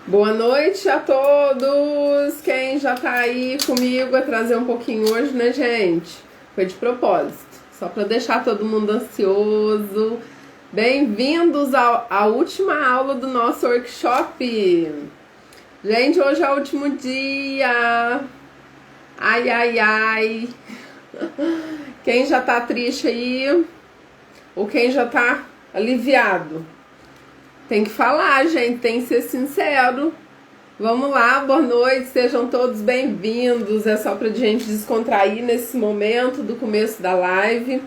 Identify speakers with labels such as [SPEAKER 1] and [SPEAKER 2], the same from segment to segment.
[SPEAKER 1] Boa noite a todos! Quem já tá aí comigo a trazer um pouquinho hoje, né, gente? Foi de propósito, só para deixar todo mundo ansioso. Bem-vindos à última aula do nosso workshop. Gente, hoje é o último dia. Ai, ai, ai. Quem já tá triste aí? Ou quem já tá aliviado? Tem que falar, gente, tem que ser sincero. Vamos lá, boa noite, sejam todos bem-vindos. É só pra gente descontrair nesse momento do começo da live.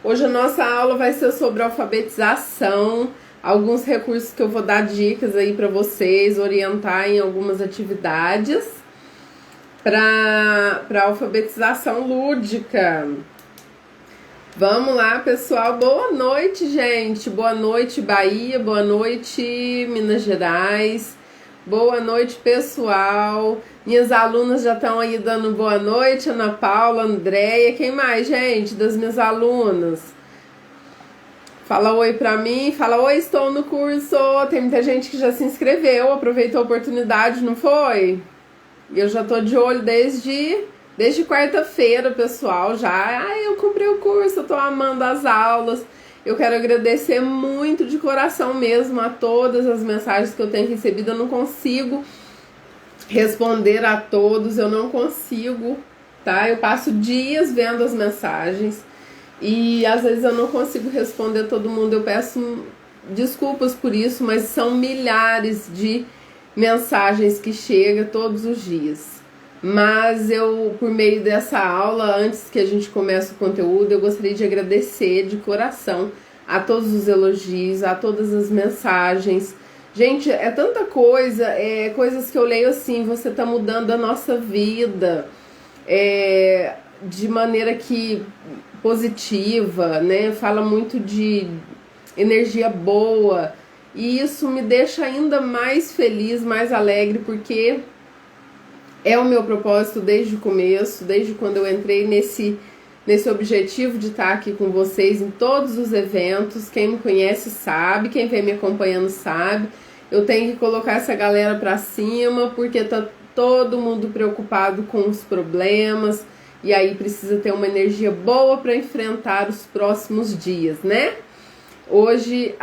[SPEAKER 1] Hoje a nossa aula vai ser sobre alfabetização, alguns recursos que eu vou dar dicas aí pra vocês, orientar em algumas atividades para alfabetização lúdica. Vamos lá, pessoal. Boa noite, gente. Boa noite, Bahia. Boa noite, Minas Gerais. Boa noite, pessoal. Minhas alunas já estão aí dando boa noite. Ana Paula, Andréia. Quem mais, gente, das minhas alunas? Fala oi pra mim. Fala oi, estou no curso. Tem muita gente que já se inscreveu, aproveitou a oportunidade, não foi? Eu já tô de olho desde quarta-feira, pessoal, já. Eu comprei o curso, eu tô amando as aulas. Eu quero agradecer muito de coração mesmo a todas as mensagens que eu tenho recebido. Eu não consigo responder a todos, eu não consigo, tá? Eu passo dias vendo as mensagens e às vezes eu não consigo responder todo mundo. Eu peço desculpas por isso, mas são milhares de mensagens que chegam todos os dias. Mas eu, por meio dessa aula, antes que a gente comece o conteúdo, eu gostaria de agradecer de coração a todos os elogios, a todas as mensagens. Gente, é tanta coisa, coisas que eu leio assim, você tá mudando a nossa vida, de maneira que positiva, né? Fala muito de energia boa. E isso me deixa ainda mais feliz, mais alegre, porque é o meu propósito desde o começo, desde quando eu entrei nesse objetivo de estar aqui com vocês em todos os eventos. Quem me conhece sabe, quem vem me acompanhando sabe. Eu tenho que colocar essa galera pra cima, porque tá todo mundo preocupado com os problemas, e aí precisa ter uma energia boa para enfrentar os próximos dias, né? Hoje,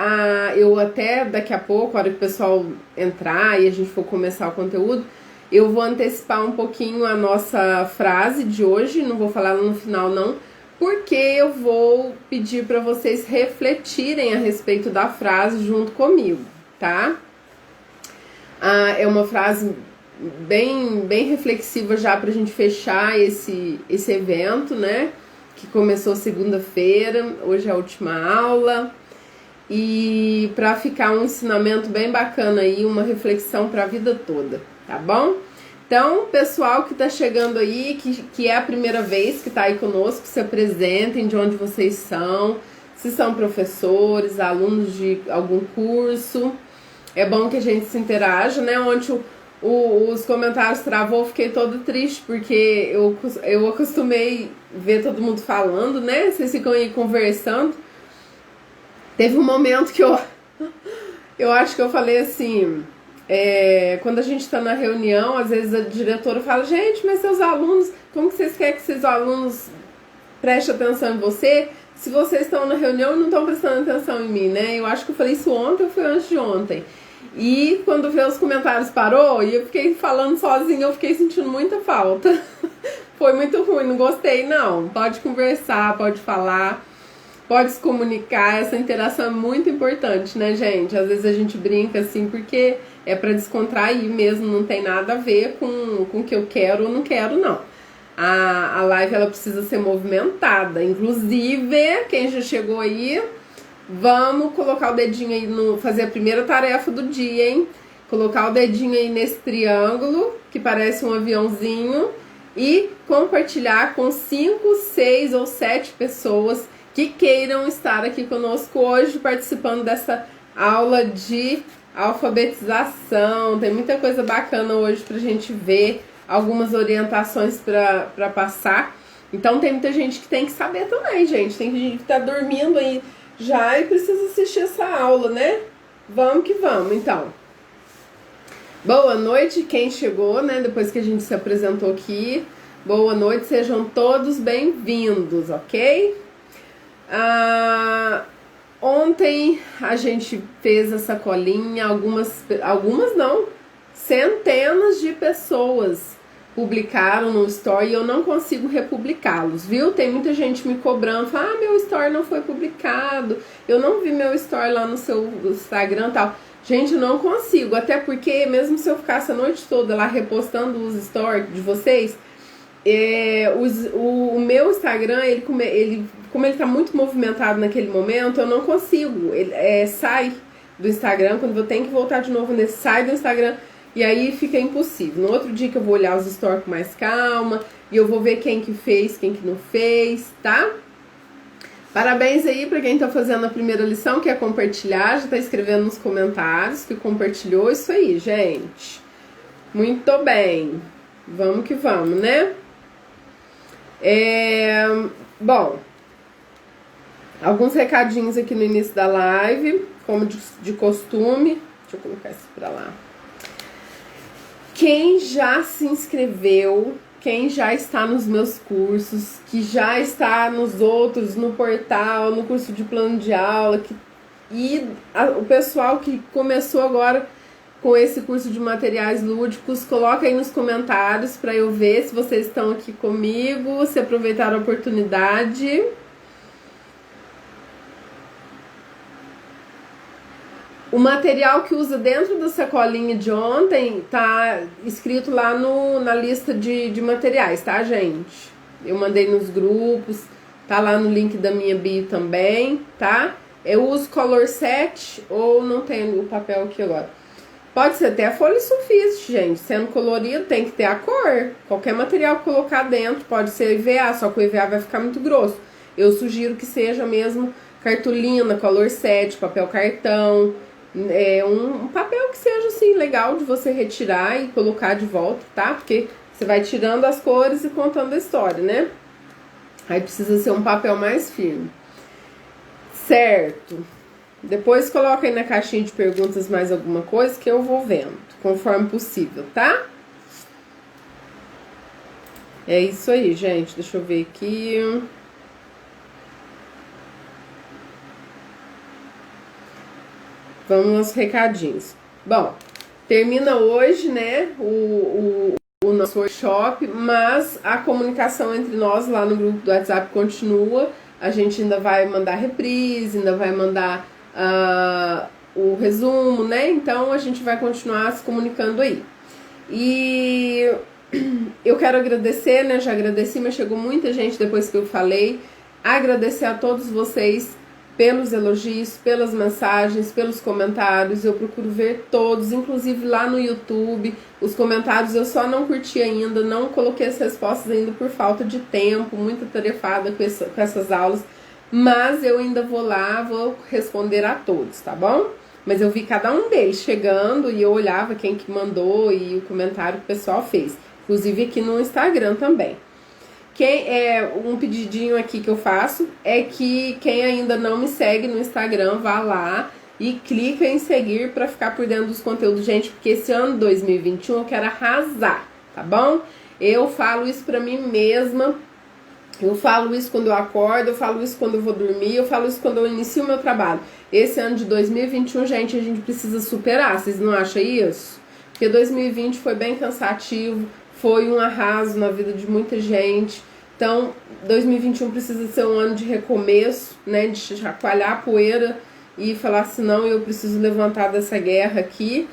[SPEAKER 1] eu até daqui a pouco, a hora que o pessoal entrar e a gente for começar o conteúdo, eu vou antecipar um pouquinho a nossa frase de hoje, não vou falar no final não, porque eu vou pedir para vocês refletirem a respeito da frase junto comigo, tá? É uma frase bem reflexiva já pra gente fechar esse evento, né? Que começou segunda-feira, hoje é a última aula. E para ficar um ensinamento bem bacana aí, uma reflexão para a vida toda, tá bom? Então, pessoal que tá chegando aí, que é a primeira vez que tá aí conosco, se apresentem de onde vocês são, se são professores, alunos de algum curso. É bom que a gente se interaja, né? Ontem os comentários travou, fiquei todo triste, porque eu acostumei ver todo mundo falando, né? Vocês ficam aí conversando. Teve um momento que eu acho que eu falei assim, quando a gente tá na reunião, às vezes a diretora fala, gente, mas seus alunos, como que vocês querem que seus alunos prestem atenção em você? Se vocês estão na reunião e não estão prestando atenção em mim, né? Eu acho que eu falei isso ontem ou foi antes de ontem. E quando veio os comentários parou e eu fiquei falando sozinha, eu fiquei sentindo muita falta. Foi muito ruim, não gostei não. Pode conversar, pode falar. Pode se comunicar, essa interação é muito importante, né, gente? Às vezes a gente brinca assim porque é pra descontrair mesmo, não tem nada a ver com o que eu quero ou não quero, não. A live, ela precisa ser movimentada. Inclusive, quem já chegou aí, vamos colocar o dedinho aí, fazer a primeira tarefa do dia, hein? Colocar o dedinho aí nesse triângulo, que parece um aviãozinho, e compartilhar com 5, 6 ou 7 pessoas que queiram estar aqui conosco hoje, participando dessa aula de alfabetização. Tem muita coisa bacana hoje pra gente ver, algumas orientações pra passar. Então tem muita gente que tem que saber também, gente. Tem gente que tá dormindo aí já e precisa assistir essa aula, né? Vamos que vamos, então. Boa noite, quem chegou, né? Depois que a gente se apresentou aqui. Boa noite, sejam todos bem-vindos, ok? Ontem a gente fez essa colinha, algumas não, centenas de pessoas publicaram no story e eu não consigo republicá-los, viu? Tem muita gente me cobrando, fala, meu story não foi publicado, eu não vi meu story lá no seu Instagram e tal. Gente, eu não consigo, até porque mesmo se eu ficasse a noite toda lá repostando os stories de vocês, o meu Instagram, como ele tá muito movimentado naquele momento, eu não consigo, sai do Instagram, quando eu tenho que voltar de novo nesse, sai do Instagram, e aí fica impossível. No outro dia que eu vou olhar os stories com mais calma, e eu vou ver quem que fez, quem que não fez, tá? Parabéns aí pra quem tá fazendo a primeira lição, que é compartilhar, já tá escrevendo nos comentários que compartilhou, isso aí, gente. Muito bem, vamos que vamos, né? Bom, alguns recadinhos aqui no início da live, como de costume. Deixa eu colocar isso pra lá. Quem já se inscreveu, quem já está nos meus cursos, que já está nos outros, no portal, no curso de plano de aula, o pessoal que começou agora com esse curso de materiais lúdicos, coloca aí nos comentários para eu ver se vocês estão aqui comigo, se aproveitaram a oportunidade. O material que usa dentro da sacolinha de ontem tá escrito lá na lista de materiais, tá, gente? Eu mandei nos grupos, tá lá no link da minha bio também, tá? Eu uso color set ou não tenho o papel aqui agora. Pode ser até a folha sulfite, gente. Sendo colorido, tem que ter a cor. Qualquer material que colocar dentro pode ser EVA, só que o EVA vai ficar muito grosso. Eu sugiro que seja mesmo cartolina, color set, papel cartão. Um papel que seja assim legal de você retirar e colocar de volta, tá? Porque você vai tirando as cores e contando a história, né? Aí precisa ser um papel mais firme. Certo. Depois coloca aí na caixinha de perguntas mais alguma coisa que eu vou vendo, conforme possível, tá? É isso aí, gente. Deixa eu ver aqui. Vamos aos recadinhos. Bom, termina hoje, né, o nosso workshop, mas a comunicação entre nós lá no grupo do WhatsApp continua. A gente ainda vai mandar reprise, ainda vai mandar o resumo, né? Então a gente vai continuar se comunicando aí. E eu quero agradecer, né? Já agradeci, mas chegou muita gente depois que eu falei. Agradecer a todos vocês pelos elogios, pelas mensagens, pelos comentários. Eu procuro ver todos, inclusive lá no YouTube. Os comentários eu só não curti ainda, não coloquei as respostas ainda por falta de tempo, muito tarefada com essas aulas. Mas eu ainda vou lá, vou responder a todos, tá bom? Mas eu vi cada um deles chegando e eu olhava quem que mandou e o comentário que o pessoal fez. Inclusive aqui no Instagram também. Um pedidinho aqui que eu faço é que quem ainda não me segue no Instagram, vá lá e clica em seguir para ficar por dentro dos conteúdos, gente, porque esse ano 2021 eu quero arrasar, tá bom? Eu falo isso pra mim mesma, eu falo isso quando eu acordo, eu falo isso quando eu vou dormir, eu falo isso quando eu inicio o meu trabalho. Esse ano de 2021, gente, a gente precisa superar, vocês não acham isso? Porque 2020 foi bem cansativo, foi um arraso na vida de muita gente. Então, 2021 precisa ser um ano de recomeço, né? De chacoalhar a poeira e falar assim, não, eu preciso levantar dessa guerra aqui.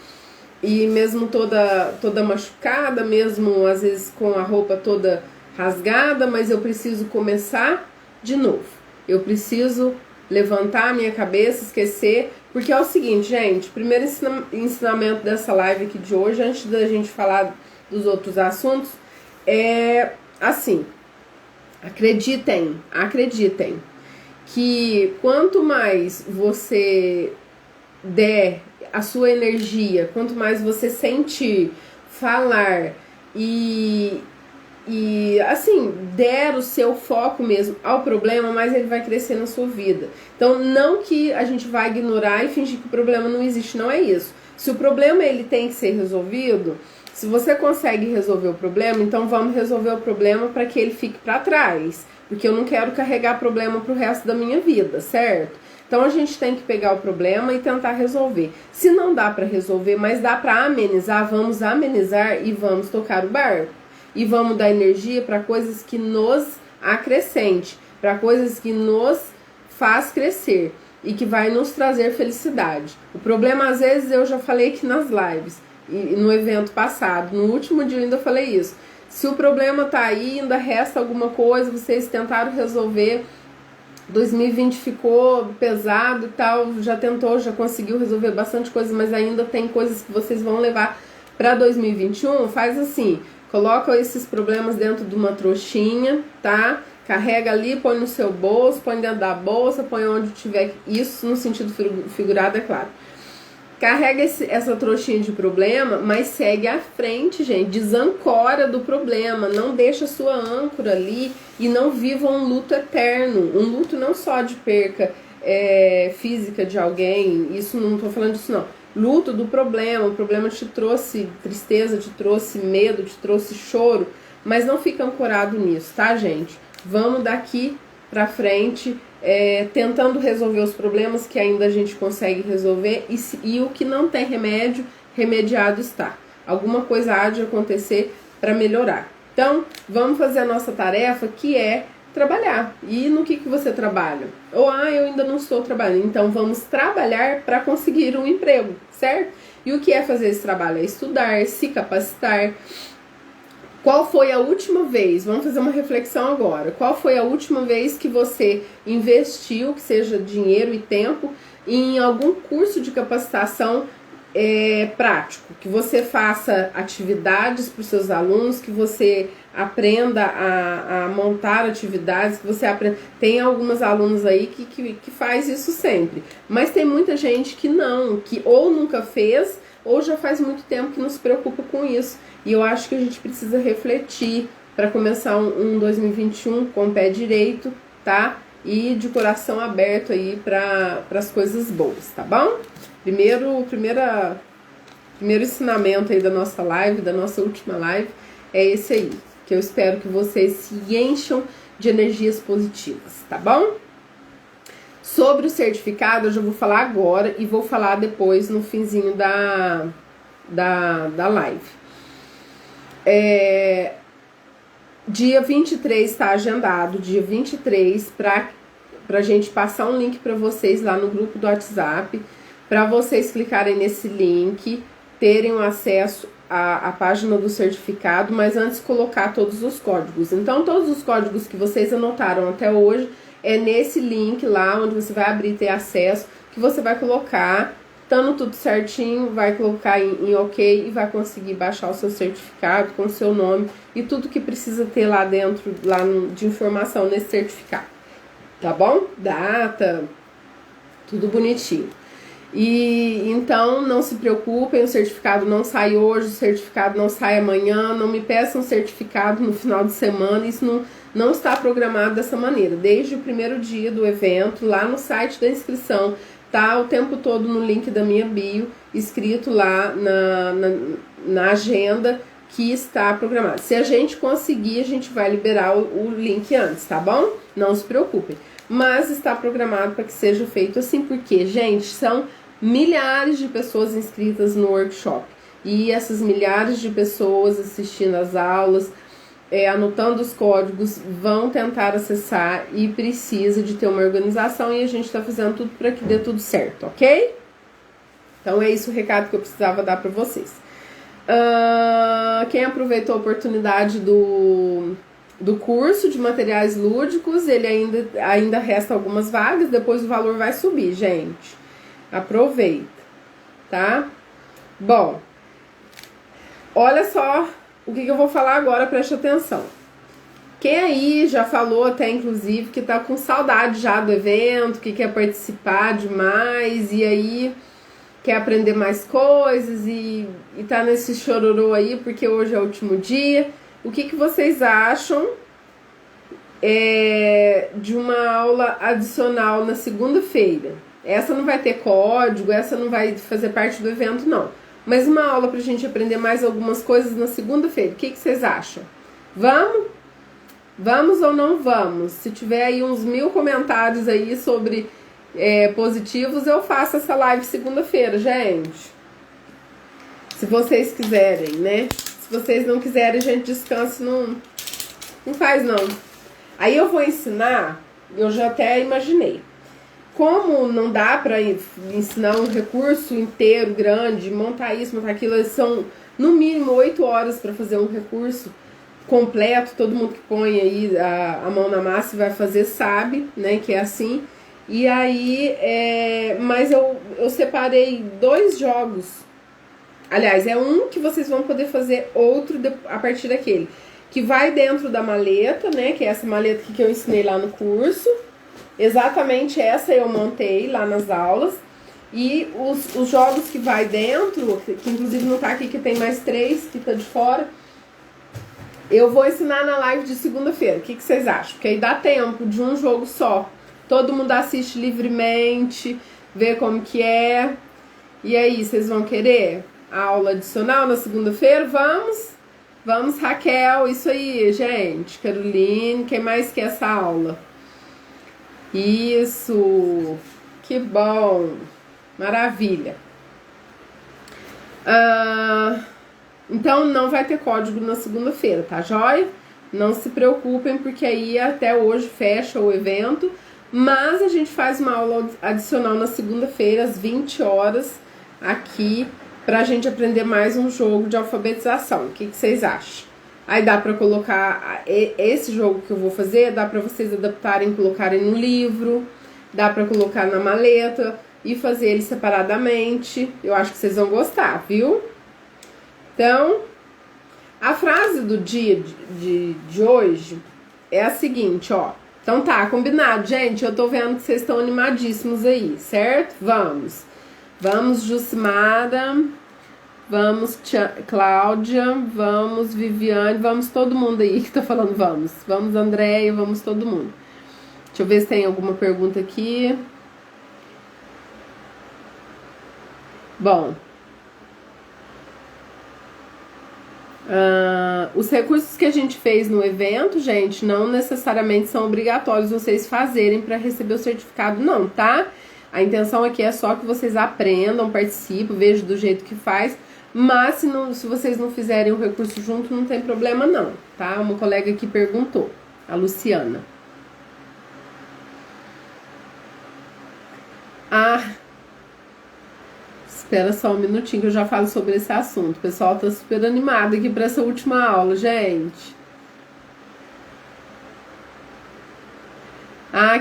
[SPEAKER 1] E mesmo toda machucada, mesmo às vezes com a roupa toda rasgada, mas eu preciso começar de novo. Eu preciso levantar a minha cabeça, esquecer, porque é o seguinte, gente, primeiro ensinamento dessa live aqui de hoje, antes da gente falar dos outros assuntos, é assim, acreditem que quanto mais você der a sua energia, quanto mais você sentir, falar e e assim, der o seu foco mesmo ao problema, mas ele vai crescer na sua vida. Então, não que a gente vai ignorar e fingir que o problema não existe, não é isso. Se o problema ele tem que ser resolvido, se você consegue resolver o problema, então vamos resolver o problema para que ele fique para trás, porque eu não quero carregar problema para o resto da minha vida, certo? Então a gente tem que pegar o problema e tentar resolver. Se não dá para resolver, mas dá para amenizar, vamos amenizar e vamos tocar o barco. E vamos dar energia para coisas que nos acrescente, para coisas que nos faz crescer e que vai nos trazer felicidade. O problema, às vezes, eu já falei aqui nas lives e no evento passado, no último dia eu ainda falei isso. Se o problema tá aí, ainda resta alguma coisa, vocês tentaram resolver, 2020 ficou pesado e tal, já tentou, já conseguiu resolver bastante coisa, mas ainda tem coisas que vocês vão levar para 2021, faz assim, coloca esses problemas dentro de uma trouxinha, tá? Carrega ali, põe no seu bolso, põe dentro da bolsa, põe onde tiver, isso no sentido figurado, é claro. Carrega essa trouxinha de problema, mas segue à frente, gente. Desancora do problema, não deixa sua âncora ali e não viva um luto eterno. Um luto não só de perca física de alguém, isso não tô falando disso não. Luto do problema, o problema te trouxe tristeza, te trouxe medo, te trouxe choro, mas não fica ancorado nisso, tá, gente? Vamos daqui pra frente, tentando resolver os problemas que ainda a gente consegue resolver e o que não tem remédio, remediado está. Alguma coisa há de acontecer para melhorar. Então, vamos fazer a nossa tarefa, que é trabalhar. E no que você trabalha? Ou, eu ainda não estou trabalhando. Então, vamos trabalhar para conseguir um emprego, certo? E o que é fazer esse trabalho? É estudar, se capacitar. Qual foi a última vez? Vamos fazer uma reflexão agora. Qual foi a última vez que você investiu, que seja dinheiro e tempo, em algum curso de capacitação prático? Que você faça atividades para os seus alunos, que você aprenda a montar atividades, que você aprenda. Tem algumas alunas aí que faz isso sempre, mas tem muita gente que não, que ou nunca fez, ou já faz muito tempo que não se preocupa com isso. E eu acho que a gente precisa refletir para começar um 2021 com o pé direito, tá? E de coração aberto aí para as coisas boas, tá bom? Primeiro ensinamento aí da nossa live, da nossa última live, é esse aí. Que eu espero que vocês se encham de energias positivas, tá bom? Sobre o certificado, eu já vou falar agora e vou falar depois no finzinho da live. Dia 23 está agendado, dia 23, para a gente passar um link para vocês lá no grupo do WhatsApp, para vocês clicarem nesse link, terem acesso à página do certificado, mas antes colocar todos os códigos. Então, todos os códigos que vocês anotaram até hoje, é nesse link lá, onde você vai abrir e ter acesso, que você vai colocar, estando tudo certinho, vai colocar em OK e vai conseguir baixar o seu certificado com o seu nome e tudo que precisa ter lá dentro, de informação nesse certificado. Tá bom? Data, tudo bonitinho. E então, não se preocupem, o certificado não sai hoje, o certificado não sai amanhã, não me peçam certificado no final de semana, isso não está programado dessa maneira. Desde o primeiro dia do evento, lá no site da inscrição, tá o tempo todo no link da minha bio, escrito lá na agenda que está programado. Se a gente conseguir, a gente vai liberar o link antes, tá bom? Não se preocupem. Mas está programado para que seja feito assim, porque, gente, são milhares de pessoas inscritas no workshop. E essas milhares de pessoas assistindo às aulas, anotando os códigos, vão tentar acessar e precisa de ter uma organização e a gente está fazendo tudo para que dê tudo certo, ok? Então é isso o recado que eu precisava dar para vocês. Quem aproveitou a oportunidade do curso de materiais lúdicos, ele ainda resta algumas vagas, depois o valor vai subir, gente. Aproveita, tá? Bom, olha só o que eu vou falar agora, preste atenção. Quem aí já falou até, inclusive, que tá com saudade já do evento, que quer participar demais, e aí quer aprender mais coisas, e tá nesse chororô aí, porque hoje é o último dia. o que vocês acham de uma aula adicional na segunda-feira. Essa não vai ter código, essa não vai fazer parte do evento, não. Mas uma aula pra gente aprender mais algumas coisas na segunda-feira. O que vocês acham? Vamos? Vamos ou não vamos? Se tiver aí uns 1000 comentários aí sobre positivos, eu faço essa live segunda-feira, gente. Se vocês quiserem, né? Se vocês não quiserem, a gente descansa, não faz não. Aí eu vou ensinar, eu já até imaginei. Como não dá para ensinar um recurso inteiro, grande, montar isso, montar aquilo, são no mínimo 8 horas para fazer um recurso completo. Todo mundo que põe aí a mão na massa e vai fazer sabe, né, que é assim. E aí, mas eu separei 2 jogos. Aliás, um que vocês vão poder fazer outro a partir daquele. Que vai dentro da maleta, né, que é essa maleta que eu ensinei lá no curso. Exatamente essa eu montei lá nas aulas. E os jogos que vai dentro, que inclusive não tá aqui, que tem mais 3 que tá de fora, eu vou ensinar na live de segunda-feira. O que vocês acham? Porque aí dá tempo de um jogo só. Todo mundo assiste livremente, vê como que é. E aí, vocês vão querer a aula adicional na segunda-feira? Vamos? Vamos, Raquel. Isso aí, gente. Caroline, quem mais quer essa aula? Isso. Que bom. Maravilha. Então não vai ter código na segunda-feira, tá joia? Não se preocupem, porque aí até hoje fecha o evento. Mas a gente faz uma aula adicional na segunda-feira, às 20 horas, aqui, pra gente aprender mais um jogo de alfabetização. O que vocês acham? Aí dá pra colocar esse jogo que eu vou fazer, dá pra vocês adaptarem, colocarem no livro, dá pra colocar na maleta e fazer ele separadamente. Eu acho que vocês vão gostar, viu? Então, a frase do dia de hoje é a seguinte, ó. Então tá, combinado, gente. Eu tô vendo que vocês estão animadíssimos aí, certo? Vamos. Vamos, Jucimara. Vamos, Cláudia. Vamos, Viviane. Vamos todo mundo aí que tá falando vamos. Vamos, Andréia. Vamos todo mundo. Deixa eu ver se tem alguma pergunta aqui. Bom. Os recursos que a gente fez no evento, gente, não necessariamente são obrigatórios vocês fazerem para receber o certificado, não, tá? A intenção aqui é só que vocês aprendam, participem, vejam do jeito que faz, mas se vocês não fizerem o recurso junto, não tem problema não, tá? Uma colega aqui perguntou, a Luciana. Espera só um minutinho que eu já falo sobre esse assunto. O pessoal tá super animado aqui para essa última aula, gente.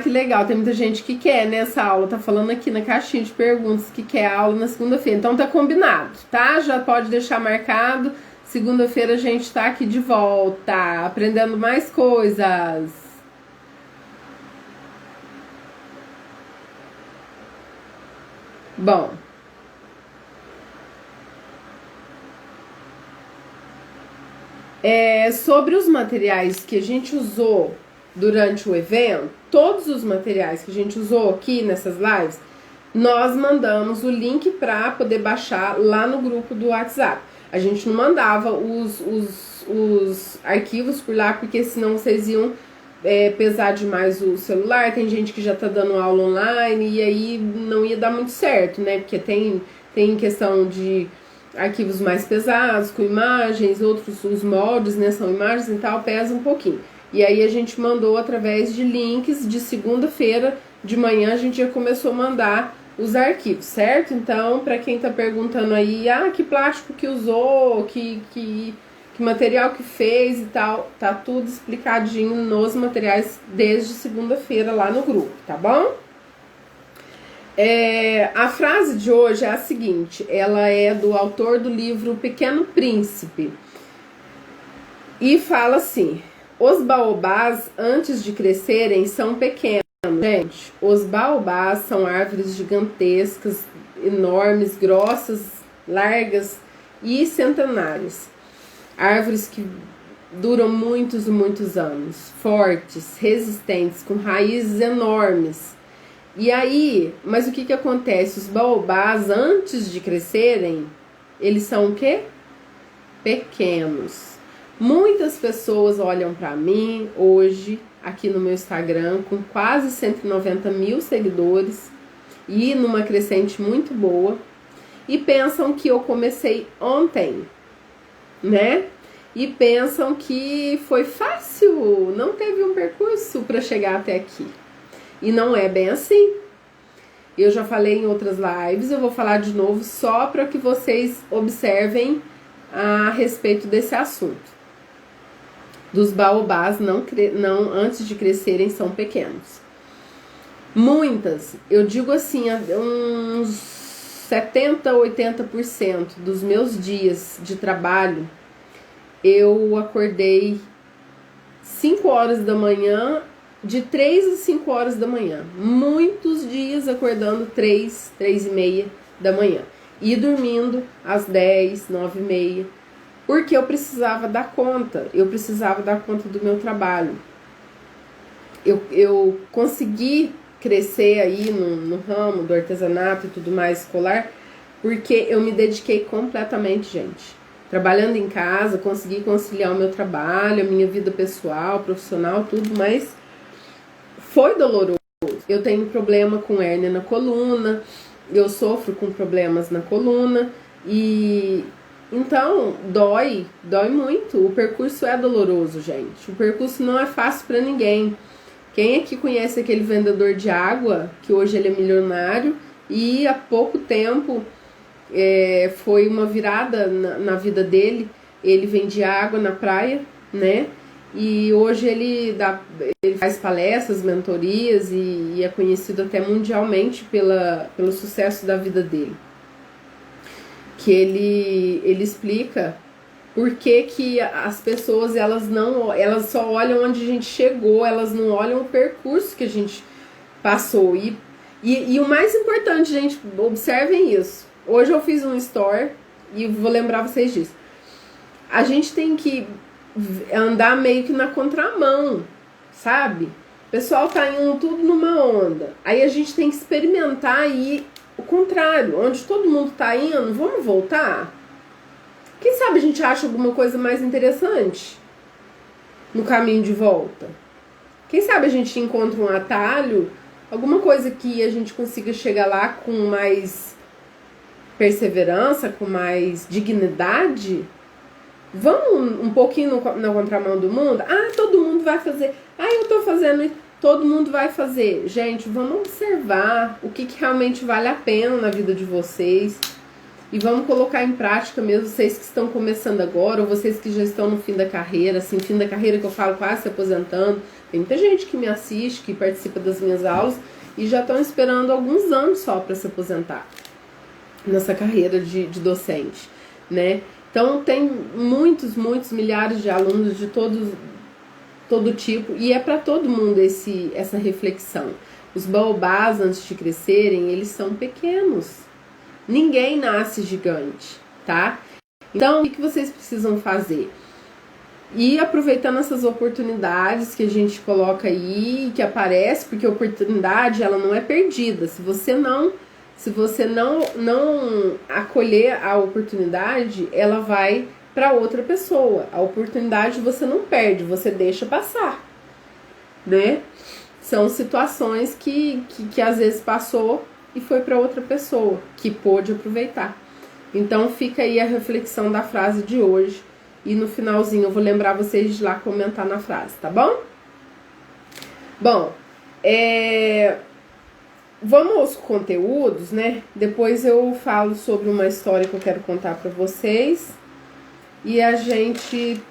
[SPEAKER 1] Que legal. Tem muita gente que quer, né, essa aula. Tá falando aqui na caixinha de perguntas que quer a aula na segunda-feira. Então tá combinado, tá? Já pode deixar marcado. Segunda-feira a gente tá aqui de volta, aprendendo mais coisas. Bom. Sobre os materiais que a gente usou durante o evento, todos os materiais que a gente usou aqui nessas lives, nós mandamos o link para poder baixar lá no grupo do WhatsApp. A gente não mandava os arquivos por lá, porque senão vocês iam pesar demais o celular. Tem gente que já tá dando aula online e aí não ia dar muito certo, né? Porque tem questão de arquivos mais pesados, com imagens, outros, os moldes, né, são imagens e tal, pesa um pouquinho. E aí a gente mandou através de links, de segunda-feira de manhã a gente já começou a mandar os arquivos, certo? Então, para quem tá perguntando aí, que plástico que usou, que material que fez e tal, tá tudo explicadinho nos materiais desde segunda-feira lá no grupo, tá bom? A frase de hoje é a seguinte, ela é do autor do livro Pequeno Príncipe e fala assim: os baobás antes de crescerem são pequenos, gente. Os baobás são árvores gigantescas, enormes, grossas, largas e centenárias. Árvores que duram muitos e muitos anos, fortes, resistentes, com raízes enormes. E aí, mas o que que acontece? Os baobás, antes de crescerem, eles são o quê? Pequenos. Muitas pessoas olham para mim hoje, aqui no meu Instagram, com quase 190 mil seguidores e numa crescente muito boa, e pensam que eu comecei ontem, né? E pensam que foi fácil, não teve um percurso para chegar até aqui. E não é bem assim. Eu já falei em outras lives, eu vou falar de novo só para que vocês observem a respeito desse assunto. Dos baobás, não, antes de crescerem, são pequenos. Muitas, eu digo assim, uns 70, 80% dos meus dias de trabalho, eu acordei 5 horas da manhã, de 3 a 5 horas da manhã. Muitos dias acordando 3, 3 e meia da manhã. E dormindo às 10, 9 e meia. Porque eu precisava dar conta. Eu precisava dar conta do meu trabalho. Eu consegui crescer aí no ramo do artesanato e tudo mais escolar, porque eu me dediquei completamente, gente. Trabalhando em casa, consegui conciliar o meu trabalho, a minha vida pessoal, profissional, tudo, mas foi doloroso. Eu tenho problema com hérnia na coluna, eu sofro com problemas na coluna e então dói muito. O percurso é doloroso, gente. O percurso não é fácil para ninguém. Quem aqui conhece aquele vendedor de água, que hoje ele é milionário e há pouco tempo foi uma virada na vida dele. Ele vendia água na praia, né? E hoje ele faz palestras, mentorias e é conhecido até mundialmente pelo sucesso da vida dele. Que ele explica por que as pessoas elas só olham onde a gente chegou, elas não olham o percurso que a gente passou. E o mais importante, gente, observem isso. Hoje eu fiz um story e vou lembrar vocês disso. A gente tem que andar meio que na contramão, sabe? O pessoal tá indo tudo numa onda. Aí a gente tem que experimentar aí o contrário, onde todo mundo tá indo, vamos voltar? Quem sabe a gente acha alguma coisa mais interessante no caminho de volta? Quem sabe a gente encontra um atalho, alguma coisa que a gente consiga chegar lá com mais perseverança, com mais dignidade? Vamos um pouquinho na contramão do mundo? Ah, todo mundo vai fazer. Ah, eu tô fazendo isso. Todo mundo vai fazer. Gente, vamos observar o que realmente vale a pena na vida de vocês. E vamos colocar em prática mesmo, vocês que estão começando agora, ou vocês que já estão no fim da carreira, assim, fim da carreira que eu falo quase se aposentando. Tem muita gente que me assiste, que participa das minhas aulas e já estão esperando alguns anos só para se aposentar nessa carreira de docente, né? Então tem muitos milhares de alunos de todo tipo e é para todo mundo essa reflexão. Os baobás, antes de crescerem, eles são pequenos. Ninguém nasce gigante, tá? Então, o que vocês precisam fazer? E aproveitando essas oportunidades que a gente coloca aí, que aparece, porque a oportunidade ela não é perdida. Se você não acolher a oportunidade, ela vai para outra pessoa. A oportunidade você não perde, você deixa passar, né? São situações que às vezes passou e foi para outra pessoa que pôde aproveitar. Então fica aí a reflexão da frase de hoje e no finalzinho eu vou lembrar vocês de ir lá comentar na frase, tá bom? Bom, vamos aos conteúdos, né? Depois eu falo sobre uma história que eu quero contar para vocês e a gente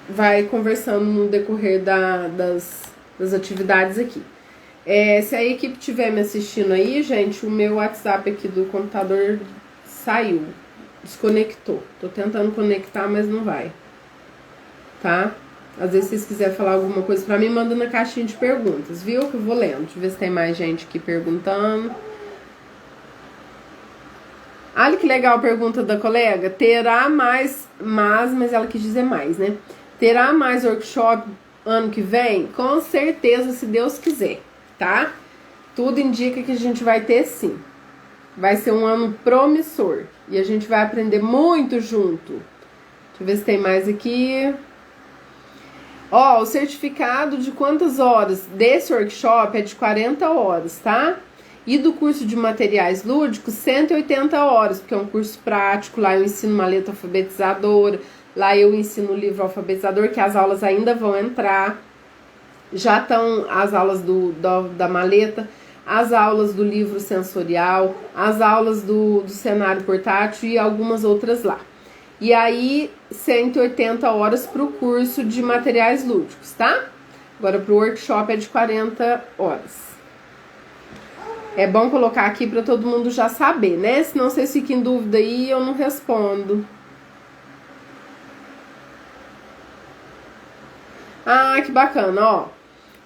[SPEAKER 1] vai conversando no decorrer das atividades aqui. Se a equipe estiver me assistindo aí, gente, o meu WhatsApp aqui do computador saiu, desconectou. Tô tentando conectar, mas não vai, tá? Às vezes, se vocês quiserem falar alguma coisa pra mim, manda na caixinha de perguntas, viu? Que eu vou lendo. Deixa eu ver se tem mais gente aqui perguntando. Olha que legal a pergunta da colega. Terá mais, mas ela quis dizer mais, né? Terá mais workshop ano que vem? Com certeza, se Deus quiser, tá? Tudo indica que a gente vai ter sim. Vai ser um ano promissor. E a gente vai aprender muito junto. Deixa eu ver se tem mais aqui. Ó, o certificado de quantas horas desse workshop é de 40 horas, tá? E do curso de materiais lúdicos, 180 horas, porque é um curso prático. Lá eu ensino maleta alfabetizadora, lá eu ensino o livro alfabetizador, que as aulas ainda vão entrar. Já estão as aulas da maleta, as aulas do livro sensorial, as aulas do cenário portátil e algumas outras lá. E aí, 180 horas para o curso de materiais lúdicos, tá? Agora, para o workshop é de 40 horas. É bom colocar aqui para todo mundo já saber, né? Senão vocês fiquem em dúvida aí, eu não respondo. Ah, que bacana, ó.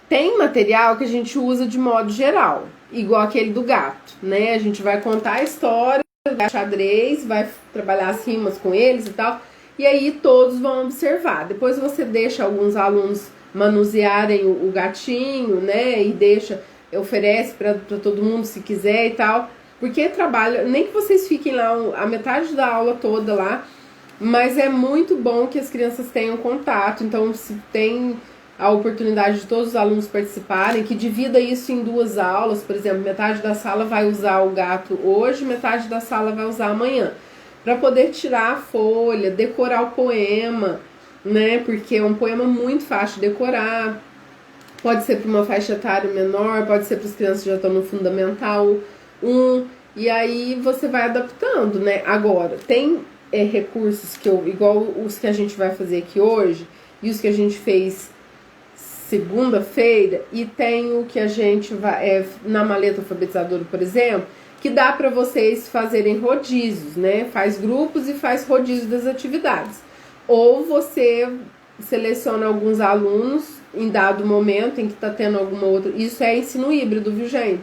[SPEAKER 1] Tem material que a gente usa de modo geral, igual aquele do gato, né? A gente vai contar a história do xadrez, vai trabalhar as rimas com eles e tal, e aí todos vão observar. Depois você deixa alguns alunos manusearem o gatinho, né? E oferece para todo mundo se quiser e tal, porque trabalha, nem que vocês fiquem lá a metade da aula toda lá, mas é muito bom que as crianças tenham contato. Então, se tem a oportunidade de todos os alunos participarem, que divida isso em 2 aulas, por exemplo, metade da sala vai usar o gato hoje, metade da sala vai usar amanhã, para poder tirar a folha, decorar o poema, né? Porque é um poema muito fácil de decorar. Pode ser para uma faixa etária menor, pode ser para as crianças que já estão no Fundamental 1, e aí você vai adaptando, né? Agora, tem recursos que igual os que a gente vai fazer aqui hoje, e os que a gente fez segunda-feira, e tem o que a gente vai na maleta alfabetizadora, por exemplo, que dá para vocês fazerem rodízios, né? Faz grupos e faz rodízio das atividades. Ou você seleciona alguns alunos em dado momento em que está tendo alguma outra. Isso é ensino híbrido, viu, gente?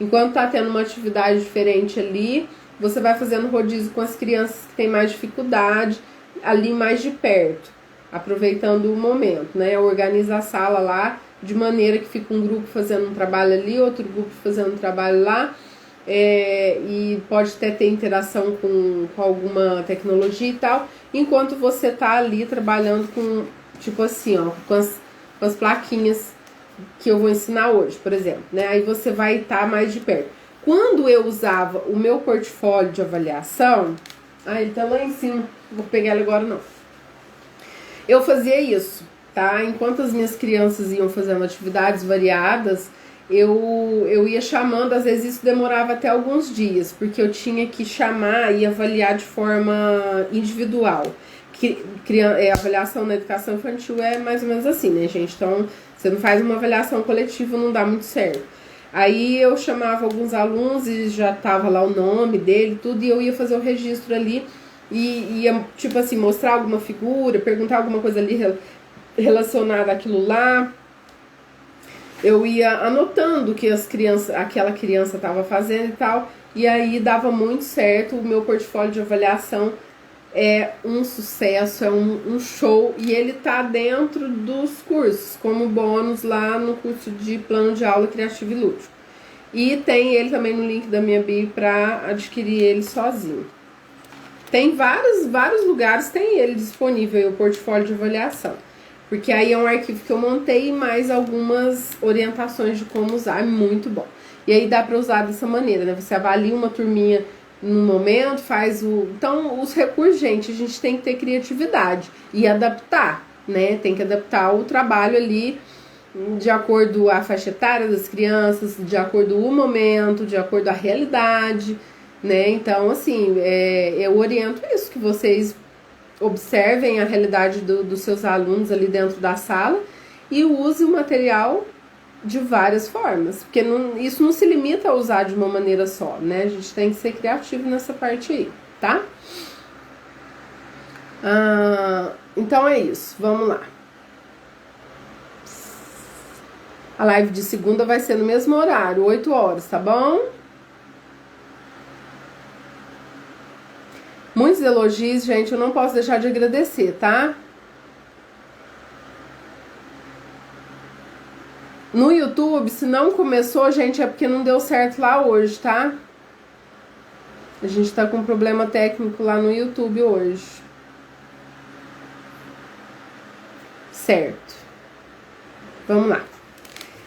[SPEAKER 1] Enquanto está tendo uma atividade diferente ali, você vai fazendo rodízio com as crianças que têm mais dificuldade, ali mais de perto, aproveitando o momento, né? Organiza a sala lá de maneira que fica um grupo fazendo um trabalho ali, outro grupo fazendo um trabalho lá, e pode até ter interação com alguma tecnologia e tal, enquanto você tá ali trabalhando com, tipo assim, ó, com as plaquinhas que eu vou ensinar hoje, por exemplo, né? Aí você vai estar mais de perto. Quando eu usava o meu portfólio de avaliação, ele tá lá em cima, vou pegar ele agora não. Eu fazia isso, tá? Enquanto as minhas crianças iam fazendo atividades variadas, eu ia chamando, às vezes isso demorava até alguns dias, porque eu tinha que chamar e avaliar de forma individual. Avaliação na educação infantil é mais ou menos assim, né, gente? Então, você não faz uma avaliação coletiva, não dá muito certo. Aí eu chamava alguns alunos e já tava lá o nome dele, tudo, e eu ia fazer o registro ali e ia, tipo assim, mostrar alguma figura, perguntar alguma coisa ali relacionada àquilo lá. Eu ia anotando o que aquela criança estava fazendo e tal, e aí dava muito certo. O meu portfólio de avaliação é um sucesso, é um show, e ele tá dentro dos cursos, como bônus lá no curso de plano de aula criativo e lúdico. E tem ele também no link da minha bio para adquirir ele sozinho. Tem vários lugares, tem ele disponível, o portfólio de avaliação. Porque aí é um arquivo que eu montei, mais algumas orientações de como usar, é muito bom. E aí dá para usar dessa maneira, né? Você avalia uma turminha no momento, faz o... Então, os recursos, gente, a gente tem que ter criatividade e adaptar, né? Tem que adaptar o trabalho ali de acordo com a faixa etária das crianças, de acordo com o momento, de acordo com a realidade, né? Então, assim, eu oriento isso, que vocês observem a realidade dos seus alunos ali dentro da sala e use o material de várias formas, porque isso não se limita a usar de uma maneira só, né? A gente tem que ser criativo nessa parte aí, tá? Então é isso, vamos lá. A live de segunda vai ser no mesmo horário, 8 horas, tá bom? Muitos elogios, gente, eu não posso deixar de agradecer, tá? No YouTube, se não começou, gente, é porque não deu certo lá hoje, tá? A gente tá com um problema técnico lá no YouTube hoje. Certo. Vamos lá.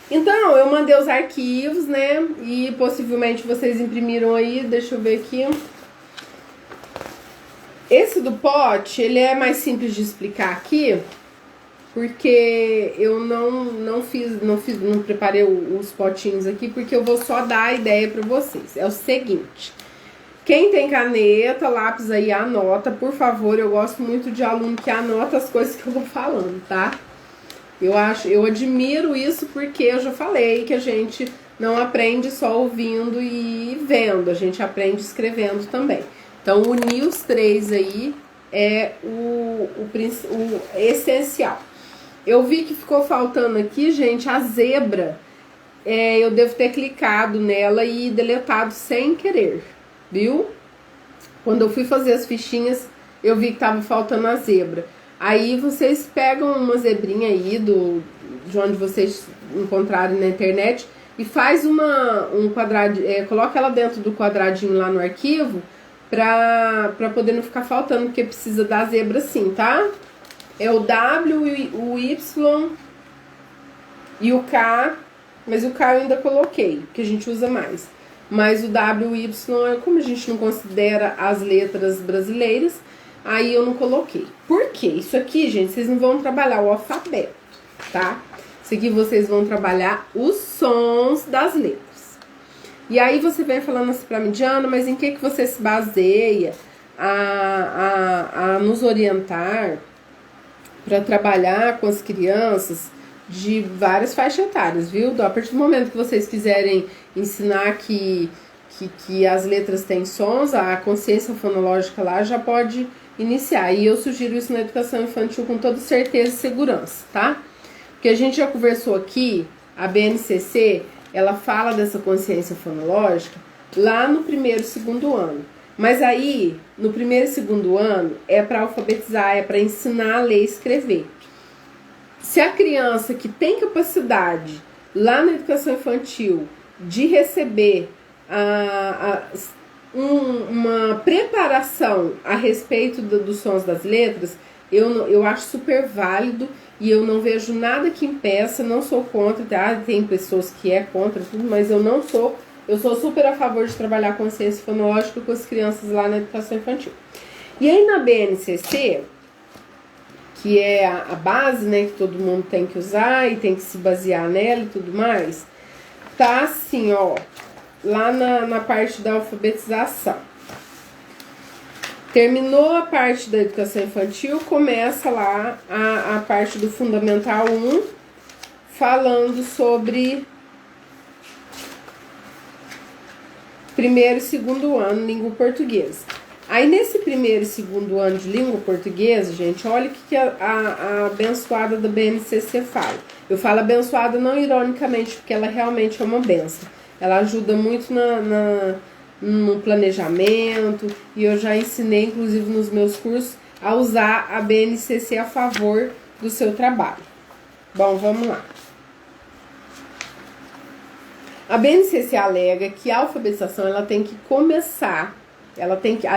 [SPEAKER 1] Então, eu mandei os arquivos, né? E possivelmente vocês imprimiram aí. Deixa eu ver aqui. Esse do pote, ele é mais simples de explicar aqui, porque eu não preparei os potinhos aqui, porque eu vou só dar a ideia para vocês. É o seguinte: quem tem caneta, lápis aí, anota, por favor. Eu gosto muito de aluno que anota as coisas que eu vou falando, tá? Eu admiro isso, porque eu já falei que a gente não aprende só ouvindo e vendo, a gente aprende escrevendo também. Então, unir os três aí é o essencial. Eu vi que ficou faltando aqui, gente, a zebra. Eu devo ter clicado nela e deletado sem querer, viu? Quando eu fui fazer as fichinhas, eu vi que tava faltando a zebra. Aí vocês pegam uma zebrinha aí de onde vocês encontrarem na internet e faz um quadradinho, coloca ela dentro do quadradinho lá no arquivo, pra poder não ficar faltando, porque precisa da zebra sim, tá? É o W, o Y e o K, mas o K eu ainda coloquei, que a gente usa mais. Mas o W e o Y, como a gente não considera as letras brasileiras, aí eu não coloquei. Por quê? Isso aqui, gente, vocês não vão trabalhar o alfabeto, tá? Isso aqui vocês vão trabalhar os sons das letras. E aí você vem falando assim pra mim, Diana, mas em que você se baseia a nos orientar para trabalhar com as crianças de várias faixas etárias, viu? A partir do momento que vocês quiserem ensinar que as letras têm sons, a consciência fonológica lá já pode iniciar. E eu sugiro isso na educação infantil com toda certeza e segurança, tá? Porque a gente já conversou aqui, a BNCC, ela fala dessa consciência fonológica lá no primeiro e segundo ano. Mas aí, no primeiro e segundo ano, é para alfabetizar, é para ensinar a ler e escrever. Se a criança que tem capacidade, lá na educação infantil, de receber uma preparação a respeito dos sons das letras, eu acho super válido e eu não vejo nada que impeça, não sou contra, tá? Tem pessoas que é contra tudo, mas eu não sou. Eu sou super a favor de trabalhar a consciência fonológica com as crianças lá na educação infantil. E aí na BNCC, que é a base, né, que todo mundo tem que usar e tem que se basear nela e tudo mais, tá assim, ó, lá na parte da alfabetização. Terminou a parte da educação infantil, começa lá a parte do Fundamental 1, falando sobre primeiro e segundo ano, língua portuguesa. Aí nesse primeiro e segundo ano de língua portuguesa, gente, olha o que a abençoada da BNCC fala. Eu falo abençoada não ironicamente, porque ela realmente é uma benção. Ela ajuda muito no planejamento, e eu já ensinei, inclusive nos meus cursos, a usar a BNCC a favor do seu trabalho. Bom, vamos lá. A BNCC alega que a alfabetização ela tem que começar, ela tem que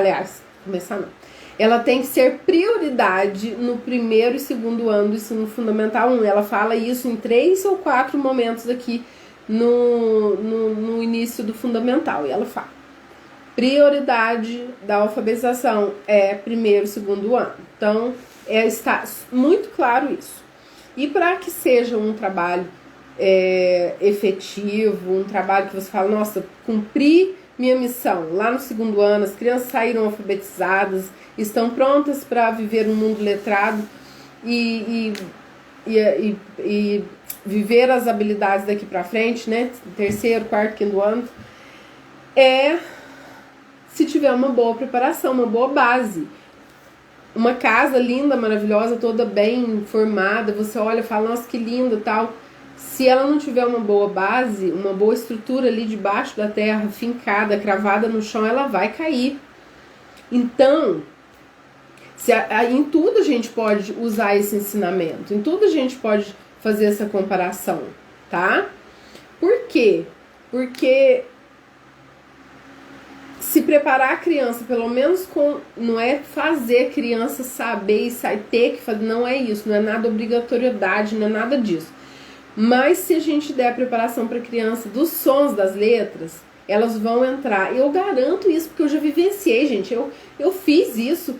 [SPEAKER 1] ser prioridade no primeiro e segundo ano do ensino fundamental 1. Ela fala isso em 3 ou 4 momentos aqui no início do fundamental, e ela fala: prioridade da alfabetização é primeiro e segundo ano. Então, está muito claro isso. E para que seja um trabalho efetivo, um trabalho que você fala, nossa, cumpri minha missão. Lá no segundo ano, as crianças saíram alfabetizadas, estão prontas para viver um mundo letrado e viver as habilidades daqui para frente, né? Terceiro, quarto, quinto ano. Se tiver uma boa preparação, uma boa base. Uma casa linda, maravilhosa, toda bem formada, você olha e fala, nossa, que linda, tal. Se ela não tiver uma boa base, uma boa estrutura ali debaixo da terra, fincada, cravada no chão, ela vai cair. Então, Em tudo a gente pode usar esse ensinamento, em tudo a gente pode fazer essa comparação, tá? Por quê? Porque se preparar a criança, pelo menos não é fazer a criança saber e ter que fazer, não é isso, não é nada obrigatoriedade, não é nada disso. Mas se a gente der a preparação para a criança dos sons das letras, elas vão entrar. Eu garanto isso, porque eu já vivenciei, gente. Eu fiz isso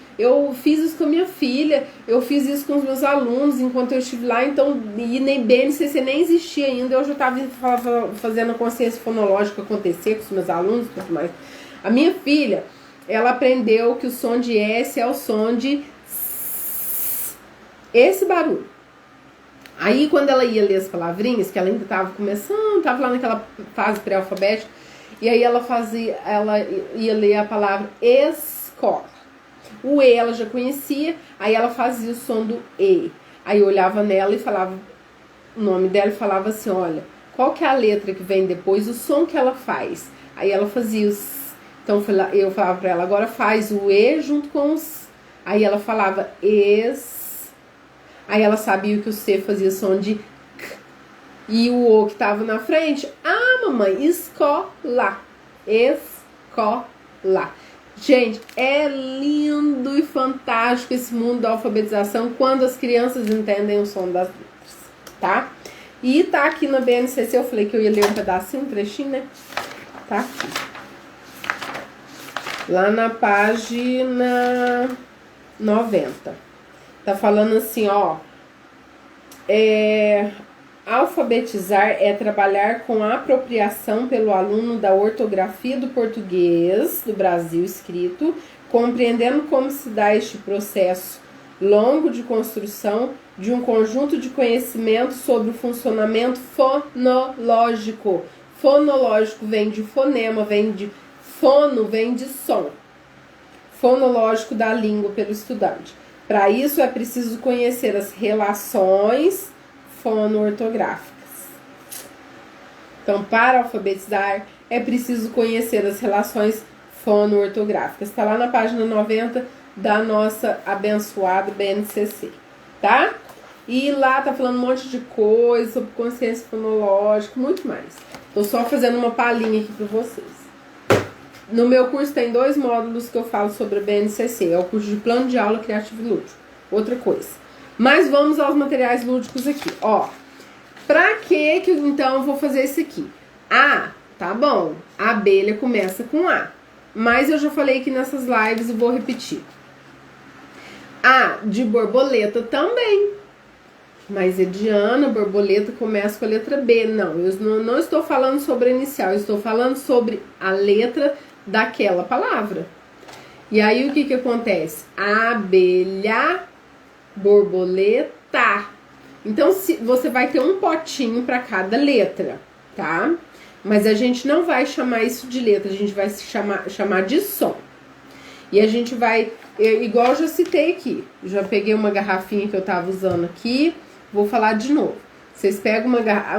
[SPEAKER 1] com a minha filha, eu fiz isso com os meus alunos enquanto eu estive lá. Então, e nem BNCC nem existia ainda, eu já estava fazendo a consciência fonológica acontecer com os meus alunos e tudo mais. A minha filha, ela aprendeu que o som de S é o som de S, esse barulho. Aí, quando ela ia ler as palavrinhas, que ela ainda estava começando, estava lá naquela fase pré-alfabética, e aí ela ia ler a palavra escola. O E ela já conhecia, aí ela fazia o som do E. Aí eu olhava nela e falava o nome dela e falava assim, olha, qual que é a letra que vem depois, o som que ela faz. Aí ela fazia os... Então eu falava pra ela, agora faz o E junto com os... Aí ela falava Aí ela sabia que o C fazia som de K. E o O que tava na frente, mamãe, escola. Escola. Gente, é lindo e fantástico esse mundo da alfabetização quando as crianças entendem o som das letras, tá? E tá aqui na BNCC, eu falei que eu ia ler um pedacinho, um trechinho, né? Tá aqui. Lá na página 90. Tá falando assim, ó. Alfabetizar é trabalhar com a apropriação pelo aluno da ortografia do português do Brasil escrito, compreendendo como se dá este processo longo de construção de um conjunto de conhecimentos sobre o funcionamento fonológico. Fonológico vem de fonema, vem de fono, vem de som. Fonológico da língua pelo estudante. Para isso é preciso conhecer as relações fono-ortográficas. Então, para alfabetizar, é preciso conhecer as relações fono-ortográficas. Está lá na página 90 da nossa abençoada BNCC, tá? E lá tá falando um monte de coisa sobre consciência fonológica, muito mais. Tô só fazendo uma palhinha aqui para vocês. No meu curso tem 2 módulos que eu falo sobre a BNCC. É o curso de plano de aula criativo e lúdico. Outra coisa. Mas vamos aos materiais lúdicos aqui. Ó, pra que então eu vou fazer isso aqui? Tá bom. A abelha começa com A. Mas eu já falei aqui nessas lives e vou repetir. A de borboleta também. Mas Ediana, borboleta começa com a letra B. Não, eu não estou falando sobre a inicial. Eu estou falando sobre a letra daquela palavra. E aí o que acontece? Abelha, borboleta. Então você vai ter um potinho para cada letra, tá? Mas a gente não vai chamar isso de letra, a gente vai chamar de som. E a gente vai, igual eu já citei aqui, já peguei uma garrafinha que eu tava usando aqui, vou falar de novo. Vocês pegam